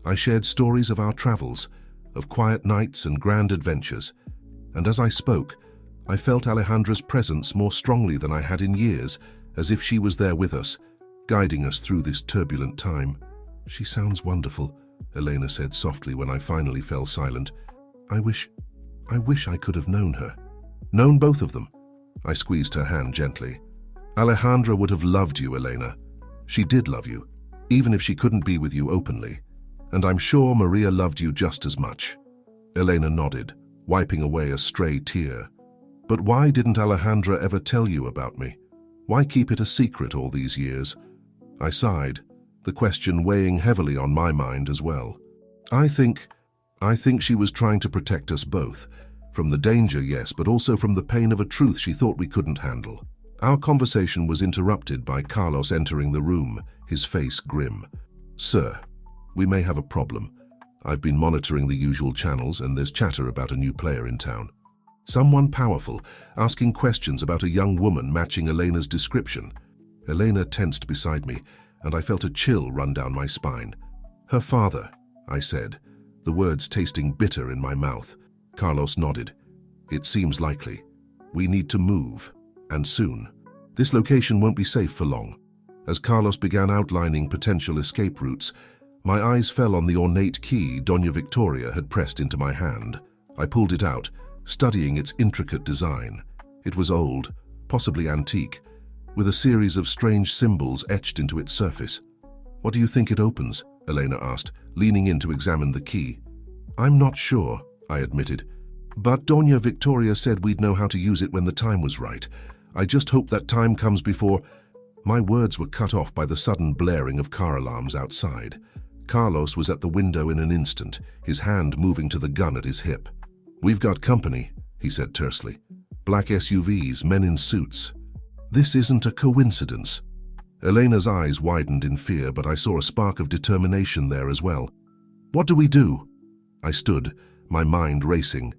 I shared stories of our travels, of quiet nights and grand adventures, and as I spoke, I felt Alejandra's presence more strongly than I had in years, as if she was there with us, guiding us through this turbulent time. "She sounds wonderful," Elena said softly when I finally fell silent. I wish I could have known her." "Known both of them?" I squeezed her hand gently. "Alejandra would have loved you, Elena. She did love you, even if she couldn't be with you openly. And I'm sure Maria loved you just as much." Elena nodded, wiping away a stray tear. "But why didn't Alejandra ever tell you about me? Why keep it a secret all these years?" I sighed, the question weighing heavily on my mind as well. I think she was trying to protect us both. From the danger, yes, but also from the pain of a truth she thought we couldn't handle. Our conversation was interrupted by Carlos entering the room, his face grim. "Sir, we may have a problem. I've been monitoring the usual channels, and there's chatter about a new player in town. Someone powerful, asking questions about a young woman matching Elena's description." Elena tensed beside me, and I felt a chill run down my spine. "Her father," I said, the words tasting bitter in my mouth. Carlos nodded. "It seems likely. We need to move, and soon. This location won't be safe for long." As Carlos began outlining potential escape routes, my eyes fell on the ornate key Doña Victoria had pressed into my hand. I pulled it out, studying its intricate design. It was old, possibly antique, with a series of strange symbols etched into its surface. "What do you think it opens?" Elena asked, leaning in to examine the key. "I'm not sure," I admitted. "But Doña Victoria said we'd know how to use it when the time was right. I just hope that time comes before—" My words were cut off by the sudden blaring of car alarms outside. Carlos was at the window in an instant, his hand moving to the gun at his hip. "We've got company," he said tersely. "Black SUVs, men in suits. This isn't a coincidence." Elena's eyes widened in fear, but I saw a spark of determination there as well. "What do we do?" I stood, my mind racing.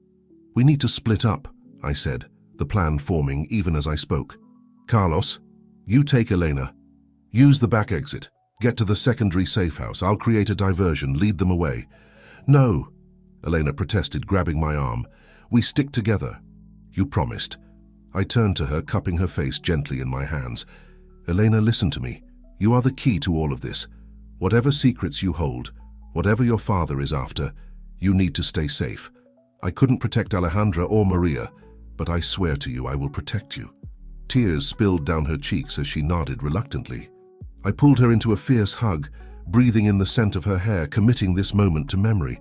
"We need to split up," I said, the plan forming even as I spoke. "Carlos, you take Elena. Use the back exit. Get to the secondary safe house. I'll create a diversion, lead them away." "No," Elena protested, grabbing my arm. "We stick together." "You promised." I turned to her, cupping her face gently in my hands. "Elena, listen to me. You are the key to all of this. Whatever secrets you hold, whatever your father is after, you need to stay safe. I couldn't protect Alejandra or Maria, but I swear to you I will protect you." Tears spilled down her cheeks as she nodded reluctantly. I pulled her into a fierce hug, breathing in the scent of her hair, committing this moment to memory.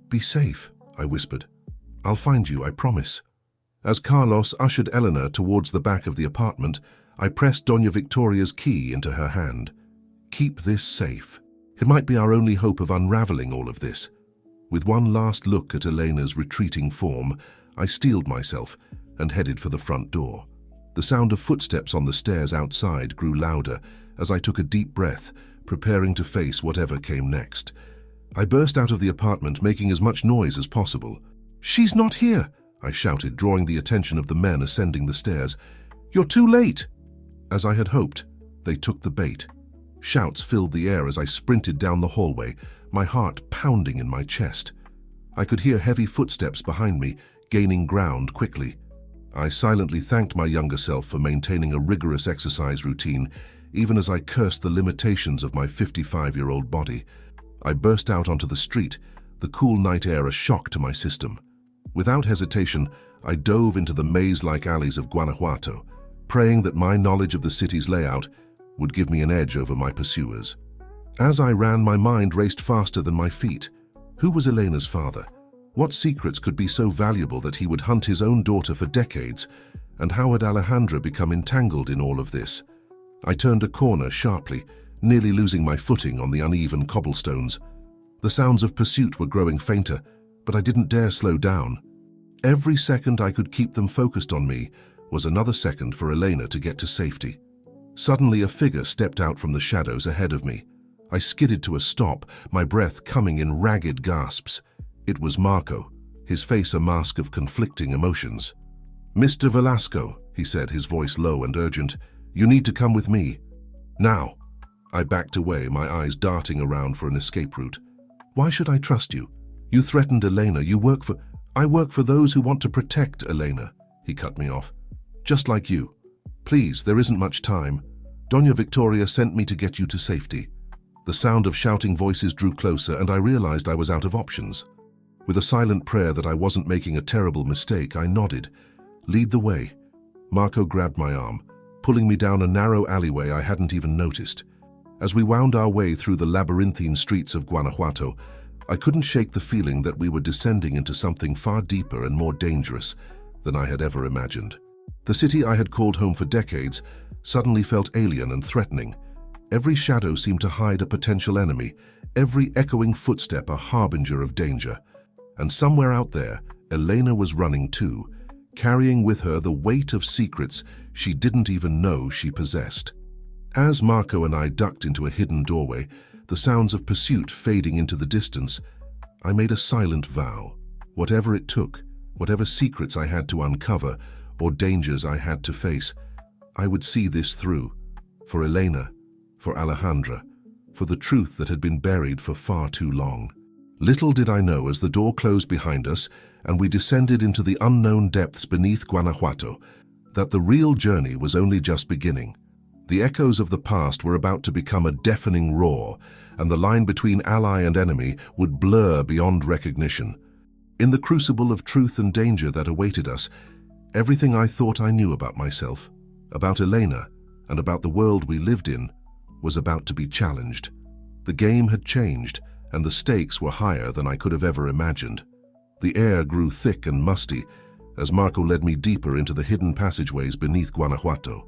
"Be safe," I whispered. "I'll find you, I promise." As Carlos ushered Elena towards the back of the apartment, I pressed Doña Victoria's key into her hand. "Keep this safe. It might be our only hope of unraveling all of this." With one last look at Elena's retreating form, I steeled myself and headed for the front door. The sound of footsteps on the stairs outside grew louder as I took a deep breath, preparing to face whatever came next. I burst out of the apartment, making as much noise as possible. "She's not here!" I shouted, drawing the attention of the men ascending the stairs. "You're too late!" As I had hoped, they took the bait. Shouts filled the air as I sprinted down the hallway, my heart pounding in my chest. I could hear heavy footsteps behind me, gaining ground quickly. I silently thanked my younger self for maintaining a rigorous exercise routine, even as I cursed the limitations of my 55-year-old body. I burst out onto the street, the cool night air a shock to my system. Without hesitation, I dove into the maze-like alleys of Guanajuato, praying that my knowledge of the city's layout would give me an edge over my pursuers. As I ran, my mind raced faster than my feet. Who was Elena's father? What secrets could be so valuable that he would hunt his own daughter for decades? And how had Alejandra become entangled in all of this? I turned a corner sharply, nearly losing my footing on the uneven cobblestones. The sounds of pursuit were growing fainter, but I didn't dare slow down. Every second I could keep them focused on me was another second for Elena to get to safety. Suddenly, a figure stepped out from the shadows ahead of me. I skidded to a stop, my breath coming in ragged gasps. It was Marco, his face a mask of conflicting emotions. "Mr. Velasco," he said, his voice low and urgent, "you need to come with me. Now." I backed away, my eyes darting around for an escape route. "Why should I trust you? You threatened Elena. I work for those who want to protect Elena," he cut me off. "Just like you. Please, there isn't much time. Doña Victoria sent me to get you to safety." The sound of shouting voices drew closer, and I realized I was out of options. With a silent prayer that I wasn't making a terrible mistake, I nodded. "Lead the way." Marco grabbed my arm, pulling me down a narrow alleyway I hadn't even noticed. As we wound our way through the labyrinthine streets of Guanajuato, I couldn't shake the feeling that we were descending into something far deeper and more dangerous than I had ever imagined. The city I had called home for decades suddenly felt alien and threatening. Every shadow seemed to hide a potential enemy, every echoing footstep a harbinger of danger. And somewhere out there, Elena was running too, carrying with her the weight of secrets she didn't even know she possessed. As Marco and I ducked into a hidden doorway, the sounds of pursuit fading into the distance, I made a silent vow. Whatever it took, whatever secrets I had to uncover or dangers I had to face, I would see this through. For Elena, for Alejandra, for the truth that had been buried for far too long. Little did I know, as the door closed behind us and we descended into the unknown depths beneath Guanajuato, that the real journey was only just beginning. The echoes of the past were about to become a deafening roar, and the line between ally and enemy would blur beyond recognition. In the crucible of truth and danger that awaited us, everything I thought I knew about myself, about Elena, and about the world we lived in, was about to be challenged. The game had changed, and the stakes were higher than I could have ever imagined. The air grew thick and musty as Marco led me deeper into the hidden passageways beneath Guanajuato.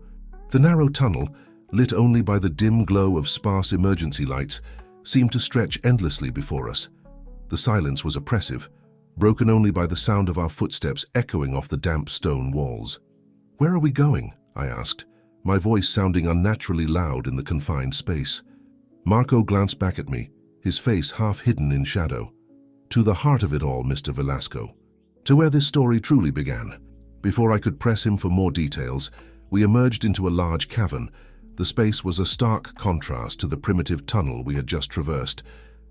The narrow tunnel, lit only by the dim glow of sparse emergency lights, seemed to stretch endlessly before us. The silence was oppressive, broken only by the sound of our footsteps echoing off the damp stone walls. "Where are we going?" I asked, my voice sounding unnaturally loud in the confined space. Marco glanced back at me, his face half hidden in shadow. "To the heart of it all, Mr. Velasco. To where this story truly began." Before I could press him for more details, we emerged into a large cavern. The space was a stark contrast to the primitive tunnel we had just traversed.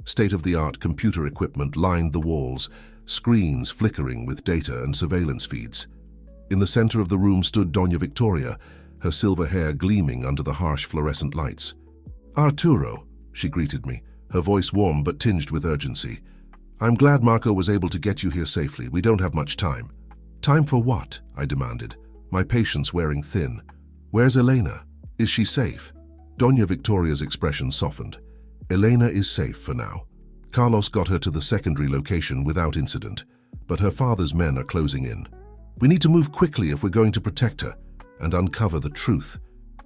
State-of-the-art computer equipment lined the walls, screens flickering with data and surveillance feeds. In the center of the room stood Doña Victoria, her silver hair gleaming under the harsh fluorescent lights. "Arturo," she greeted me, her voice warm but tinged with urgency. "I'm glad Marco was able to get you here safely. We don't have much time." "Time for what?" I demanded, my patience wearing thin. "Where's Elena? Is she safe?" Doña Victoria's expression softened. "Elena is safe for now. Carlos got her to the secondary location without incident, but her father's men are closing in. We need to move quickly if we're going to protect her and uncover the truth."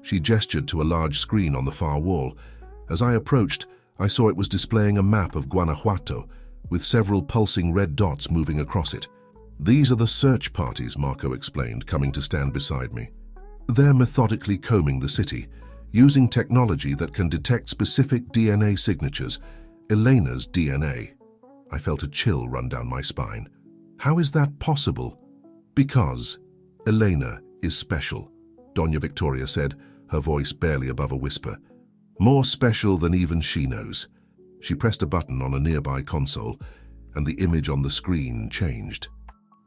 She gestured to a large screen on the far wall. As I approached, I saw it was displaying a map of Guanajuato, with several pulsing red dots moving across it. "These are the search parties," Marco explained, coming to stand beside me. "They're methodically combing the city, using technology that can detect specific DNA signatures, Elena's DNA." I felt a chill run down my spine. "How is that possible?" "Because Elena is special," Doña Victoria said, her voice barely above a whisper. "More special than even she knows." She pressed a button on a nearby console, and the image on the screen changed.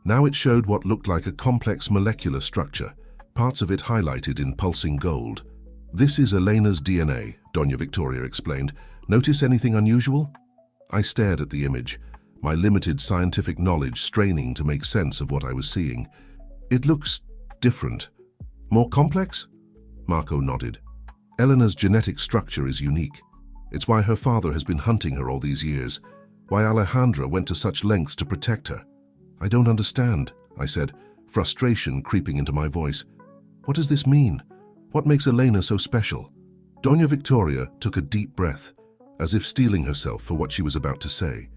Now it showed what looked like a complex molecular structure, parts of it highlighted in pulsing gold. "This is Elena's DNA," Doña Victoria explained. "Notice anything unusual?" I stared at the image, my limited scientific knowledge straining to make sense of what I was seeing. "It looks different. More complex?" Marco nodded. "Elena's genetic structure is unique. It's why her father has been hunting her all these years, why Alejandra went to such lengths to protect her." "I don't understand," I said, frustration creeping into my voice. "What does this mean? What makes Elena so special?" Doña Victoria took a deep breath, as if steeling herself for what she was about to say.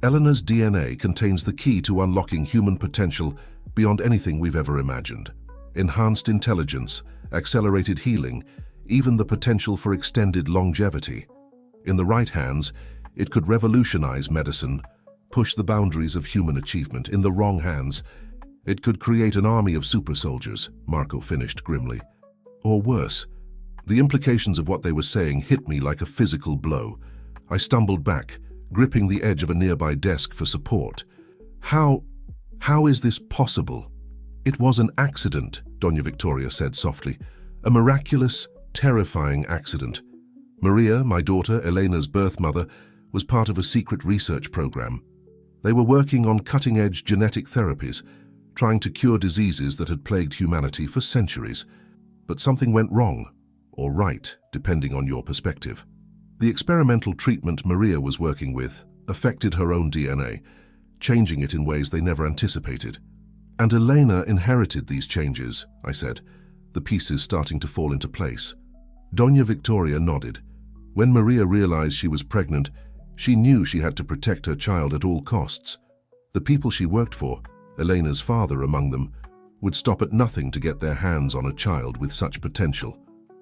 "Elena's DNA contains the key to unlocking human potential beyond anything we've ever imagined. Enhanced intelligence, accelerated healing, even the potential for extended longevity. In the right hands, it could revolutionize medicine, push the boundaries of human achievement. In the wrong hands, it could create an army of super soldiers," Marco finished grimly. "Or worse." The implications of what they were saying hit me like a physical blow. I stumbled back, gripping the edge of a nearby desk for support. How is this possible?" "It was an accident," Doña Victoria said softly. "A miraculous, terrifying accident. Maria, my daughter, Elena's birth mother, was part of a secret research program. They were working on cutting-edge genetic therapies, trying to cure diseases that had plagued humanity for centuries. But something went wrong, or right, depending on your perspective. The experimental treatment Maria was working with affected her own DNA, changing it in ways they never anticipated. And Elena inherited these changes," I said, the pieces starting to fall into place. Doña Victoria nodded. "When Maria realized she was pregnant, she knew she had to protect her child at all costs. The people she worked for, Elena's father among them, would stop at nothing to get their hands on a child with such potential.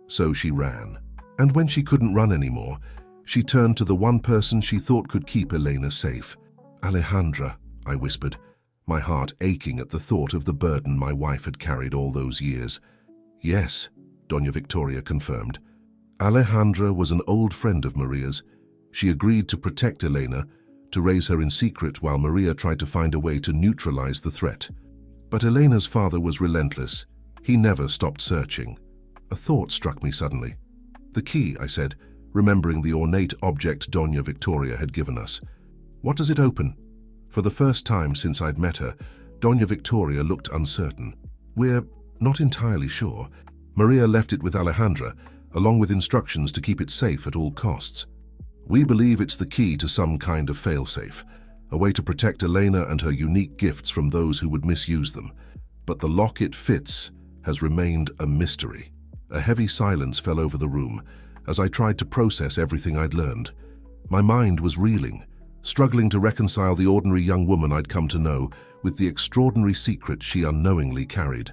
So she ran. And when she couldn't run anymore, she turned to the one person she thought could keep Elena safe. Alejandra," I whispered, my heart aching at the thought of the burden my wife had carried all those years. "Yes," Doña Victoria confirmed. "Alejandra was an old friend of Maria's. She agreed to protect Elena, to raise her in secret while Maria tried to find a way to neutralize the threat. But Elena's father was relentless. He never stopped searching." A thought struck me suddenly. "The key," I said, remembering the ornate object Doña Victoria had given us. "What does it open?" For the first time since I'd met her, Doña Victoria looked uncertain. "We're not entirely sure. Maria left it with Alejandra, along with instructions to keep it safe at all costs. We believe it's the key to some kind of failsafe, a way to protect Elena and her unique gifts from those who would misuse them. But the lock it fits has remained a mystery." A heavy silence fell over the room as I tried to process everything I'd learned. My mind was reeling, struggling to reconcile the ordinary young woman I'd come to know with the extraordinary secret she unknowingly carried.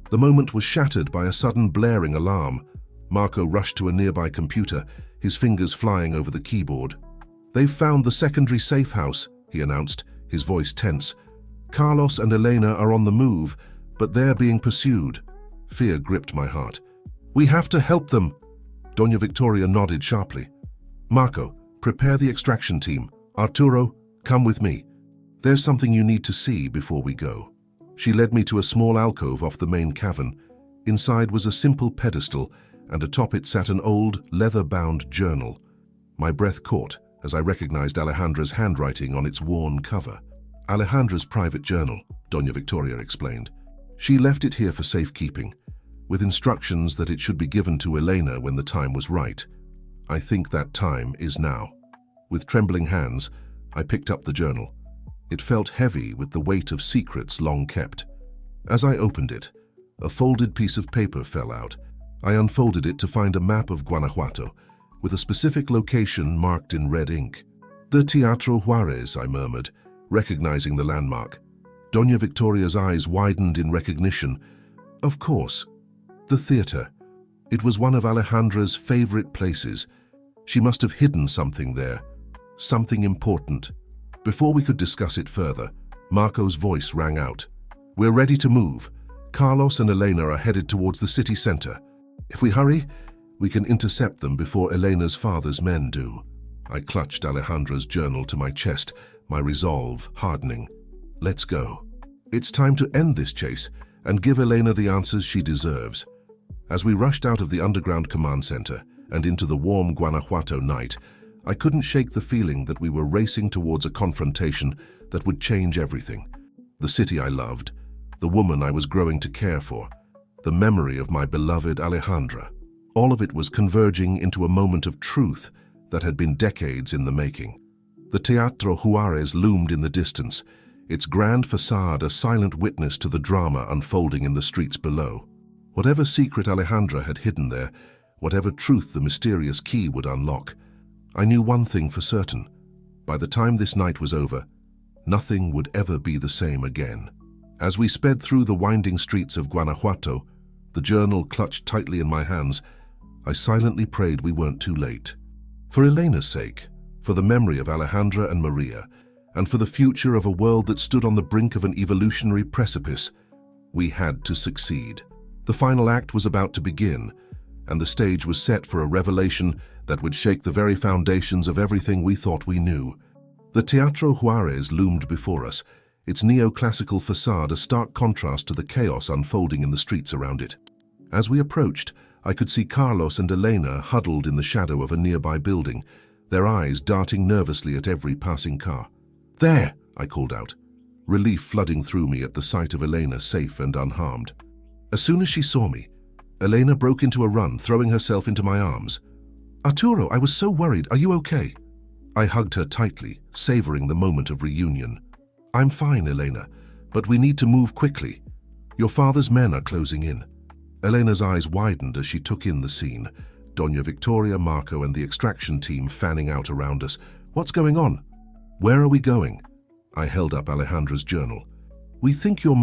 The moment was shattered by a sudden blaring alarm. Marco rushed to a nearby computer, his fingers flying over the keyboard. "They've found the secondary safe house," he announced, his voice tense. "Carlos and Elena are on the move, but they're being pursued." Fear gripped my heart. "We have to help them." Doña Victoria nodded sharply. "Marco, prepare the extraction team. Arturo, come with me. There's something you need to see before we go." She led me to a small alcove off the main cavern. Inside was a simple pedestal, and atop it sat an old, leather-bound journal. My breath caught as I recognized Alejandra's handwriting on its worn cover. "Alejandra's private journal," Doña Victoria explained. "She left it here for safekeeping, with instructions that it should be given to Elena when the time was right. I think that time is now." With trembling hands, I picked up the journal. It felt heavy with the weight of secrets long kept. As I opened it, a folded piece of paper fell out. I unfolded it to find a map of Guanajuato, with a specific location marked in red ink. "The Teatro Juarez," I murmured, recognizing the landmark. Doña Victoria's eyes widened in recognition. "Of course. The theater. It was one of Alejandra's favorite places. She must have hidden something there. Something important." Before we could discuss it further, Marco's voice rang out. "We're ready to move. Carlos and Elena are headed towards the city center. If we hurry, we can intercept them before Elena's father's men do." I clutched Alejandra's journal to my chest, my resolve hardening. "Let's go. It's time to end this chase and give Elena the answers she deserves." As we rushed out of the underground command center and into the warm Guanajuato night, I couldn't shake the feeling that we were racing towards a confrontation that would change everything. The city I loved, the woman I was growing to care for, the memory of my beloved Alejandra. All of it was converging into a moment of truth that had been decades in the making. The Teatro Juarez loomed in the distance, its grand facade a silent witness to the drama unfolding in the streets below. Whatever secret Alejandra had hidden there, whatever truth the mysterious key would unlock, I knew one thing for certain. By the time this night was over, nothing would ever be the same again. As we sped through the winding streets of Guanajuato, the journal clutched tightly in my hands, I silently prayed we weren't too late. For Elena's sake, for the memory of Alejandra and Maria, and for the future of a world that stood on the brink of an evolutionary precipice, we had to succeed. The final act was about to begin, and the stage was set for a revelation that would shake the very foundations of everything we thought we knew. The Teatro Juarez loomed before us, its neoclassical facade a stark contrast to the chaos unfolding in the streets around it. As we approached, I could see Carlos and Elena huddled in the shadow of a nearby building, their eyes darting nervously at every passing car. "There!" I called out, relief flooding through me at the sight of Elena safe and unharmed. As soon as she saw me, Elena broke into a run, throwing herself into my arms. "Arturo, I was so worried. Are you okay?" I hugged her tightly, savoring the moment of reunion. "I'm fine, Elena, but we need to move quickly. Your father's men are closing in." Elena's eyes widened as she took in the scene. Doña Victoria, Marco, and the extraction team fanning out around us. "What's going on? Where are we going?" I held up Alejandra's journal. "We think your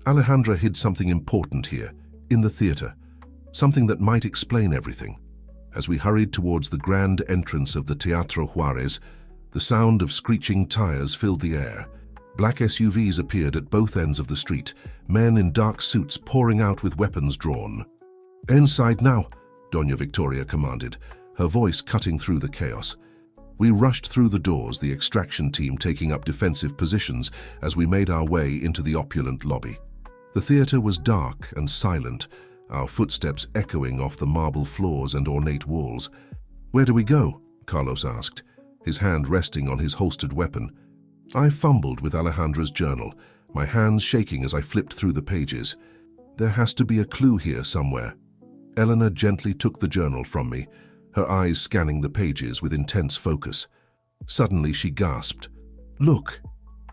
Alejandra hid something important here, in the theater, something that might explain everything." As we hurried towards the grand entrance of the Teatro Juarez, the sound of screeching tires filled the air. Black SUVs appeared at both ends of the street, men in dark suits pouring out with weapons drawn. "Inside now," Doña Victoria commanded, her voice cutting through the chaos. We rushed through the doors, the extraction team taking up defensive positions as we made our way into the opulent lobby. The theater was dark and silent, our footsteps echoing off the marble floors and ornate walls. "Where do we go?" Carlos asked, his hand resting on his holstered weapon. I fumbled with Alejandra's journal, my hands shaking as I flipped through the pages. "There has to be a clue here somewhere." Elena gently took the journal from me, her eyes scanning the pages with intense focus. Suddenly she gasped. "Look,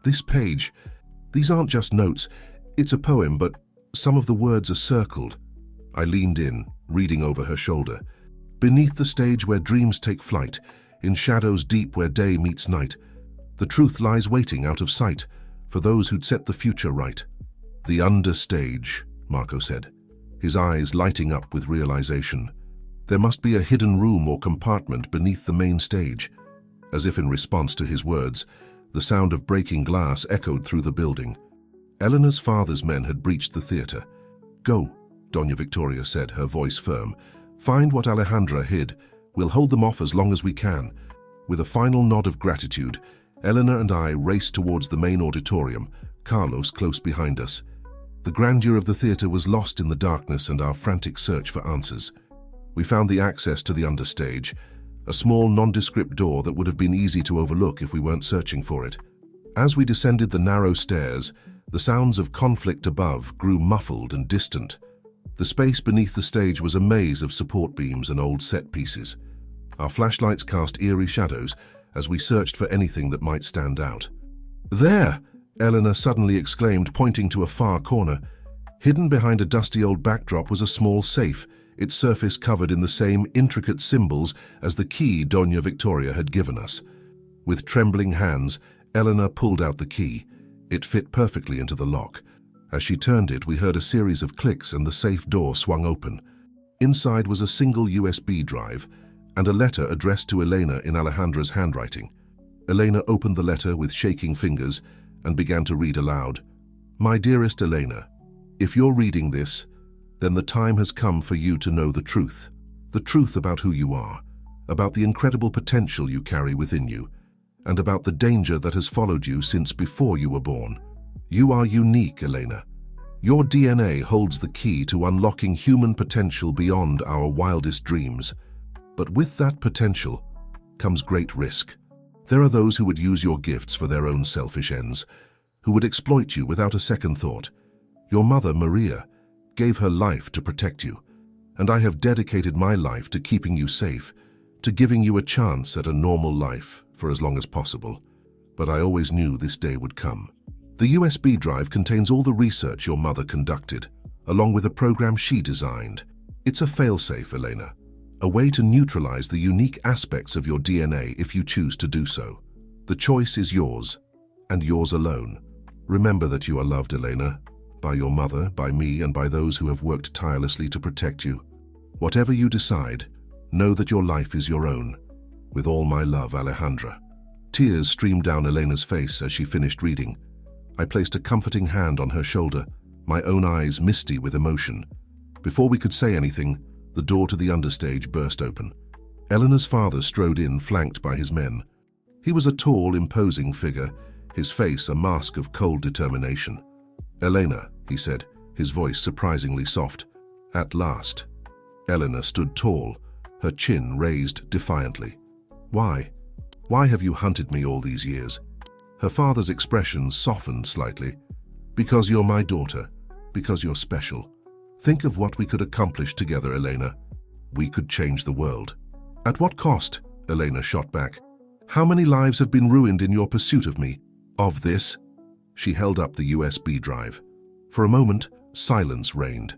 this page. These aren't just notes. It's a poem, but some of the words are circled." I leaned in, reading over her shoulder. "Beneath the stage where dreams take flight, in shadows deep where day meets night, the truth lies waiting out of sight for those who'd set the future right." "The understage," Marco said, his eyes lighting up with realization. There must be a hidden room or compartment beneath the main stage. As if in response to his words, the sound of breaking glass echoed through the building. Elena's father's men had breached the theater. "Go," Doña Victoria said, her voice firm. "Find what Alejandra hid. We'll hold them off as long as we can." With a final nod of gratitude, Elena and I raced towards the main auditorium, Carlos close behind us. The grandeur of the theater was lost in the darkness and our frantic search for answers. We found the access to the understage, a small nondescript door that would have been easy to overlook if we weren't searching for it. As we descended the narrow stairs, the sounds of conflict above grew muffled and distant. The space beneath the stage was a maze of support beams and old set pieces. Our flashlights cast eerie shadows as we searched for anything that might stand out. "There!" Elena suddenly exclaimed, pointing to a far corner. Hidden behind a dusty old backdrop was a small safe, its surface covered in the same intricate symbols as the key Doña Victoria had given us. With trembling hands, Elena pulled out the key. It fit perfectly into the lock. As she turned it, we heard a series of clicks and the safe door swung open. Inside was a single USB drive and a letter addressed to Elena in Alejandra's handwriting. Elena opened the letter with shaking fingers and began to read aloud. "My dearest Elena, if you're reading this, then the time has come for you to know the truth about who you are, about the incredible potential you carry within you, and about the danger that has followed you since before you were born. You are unique, Elena. Your DNA holds the key to unlocking human potential beyond our wildest dreams. But with that potential comes great risk. There are those who would use your gifts for their own selfish ends, who would exploit you without a second thought. Your mother, Maria, gave her life to protect you, and I have dedicated my life to keeping you safe, to giving you a chance at a normal life for as long as possible. But I always knew this day would come. The USB drive contains all the research your mother conducted, along with a program she designed. It's a failsafe, Elena, a way to neutralize the unique aspects of your DNA if you choose to do so. The choice is yours, and yours alone. Remember that you are loved, Elena, by your mother, by me, and by those who have worked tirelessly to protect you. Whatever you decide, know that your life is your own. With all my love, Alejandra. Tears streamed down Elena's face as she finished reading. I placed a comforting hand on her shoulder, my own eyes misty with emotion. Before we could say anything, the door to the understage burst open. Elena's father strode in, flanked by his men. He was a tall, imposing figure, his face a mask of cold determination. "Elena," he said, his voice surprisingly soft. "At last." Elena stood tall, her chin raised defiantly. "Why? Why have you hunted me all these years?" Her father's expression softened slightly. "Because you're my daughter. Because you're special. Think of what we could accomplish together, Elena. We could change the world." "At what cost?" Elena shot back. "How many lives have been ruined in your pursuit of me? Of this?" She held up the USB drive. For a moment, silence reigned.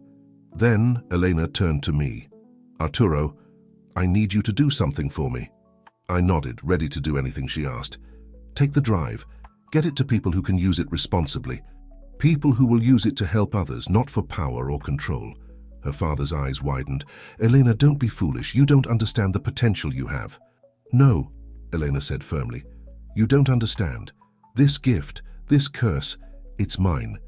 Then Elena turned to me. "Arturo, I need you to do something for me." I nodded, ready to do anything she asked. "Take the drive. Get it to people who can use it responsibly. People who will use it to help others, not for power or control." Her father's eyes widened. "Elena, don't be foolish. You don't understand the potential you have." "No," Elena said firmly. "You don't understand. This gift, this curse, it's mine,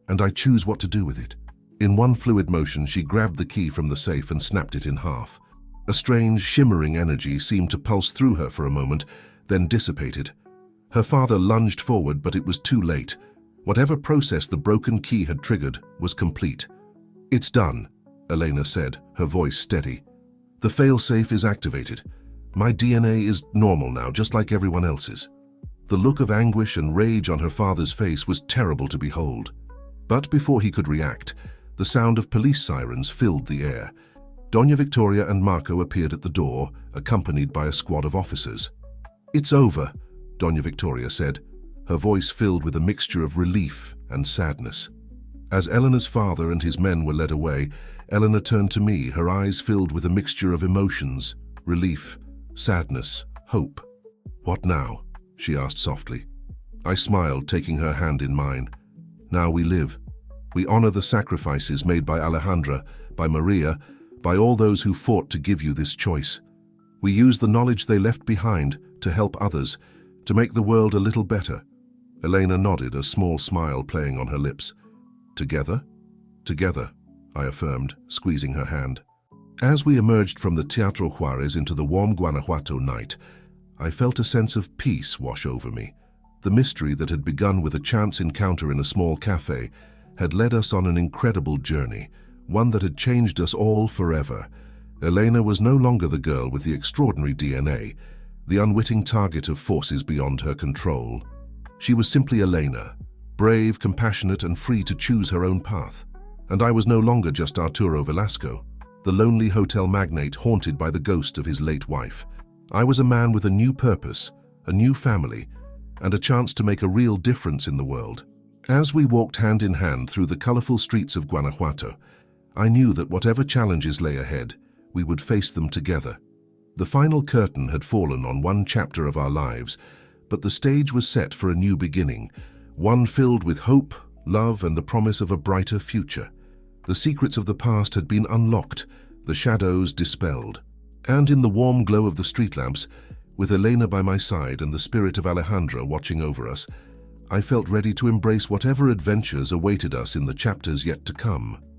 and I choose what to do with it." In one fluid motion, she grabbed the key from the safe and snapped it in half. A strange, shimmering energy seemed to pulse through her for a moment, then dissipated. Her father lunged forward, but it was too late. Whatever process the broken key had triggered was complete. "It's done," Elena said, her voice steady. "The failsafe is activated. My DNA is normal now, just like everyone else's." The look of anguish and rage on her father's face was terrible to behold. But before he could react, the sound of police sirens filled the air. Doña Victoria and Marco appeared at the door, accompanied by a squad of officers. "It's over," Doña Victoria said, her voice filled with a mixture of relief and sadness. As Elena's father and his men were led away, Elena turned to me, her eyes filled with a mixture of emotions: relief, sadness, hope. "What now?" she asked softly. I smiled, taking her hand in mine. "Now we live. We honor the sacrifices made by Alejandra, by Maria, by all those who fought to give you this choice. We use the knowledge they left behind to help others, to make the world a little better." Elena nodded, a small smile playing on her lips. "Together?" "Together," I affirmed, squeezing her hand. As we emerged from the Teatro Juarez into the warm Guanajuato night, I felt a sense of peace wash over me. The mystery that had begun with a chance encounter in a small cafe had led us on an incredible journey, one that had changed us all forever. Elena was no longer the girl with the extraordinary DNA, the unwitting target of forces beyond her control. She was simply Elena, brave, compassionate, and free to choose her own path. And I was no longer just Arturo Velasco, the lonely hotel magnate haunted by the ghost of his late wife. I was a man with a new purpose, a new family, and a chance to make a real difference in the world. As we walked hand in hand through the colorful streets of Guanajuato, I knew that whatever challenges lay ahead, we would face them together. The final curtain had fallen on one chapter of our lives, but the stage was set for a new beginning, one filled with hope, love, and the promise of a brighter future. The secrets of the past had been unlocked, the shadows dispelled. And in the warm glow of the street lamps, with Elena by my side and the spirit of Alejandra watching over us, I felt ready to embrace whatever adventures awaited us in the chapters yet to come.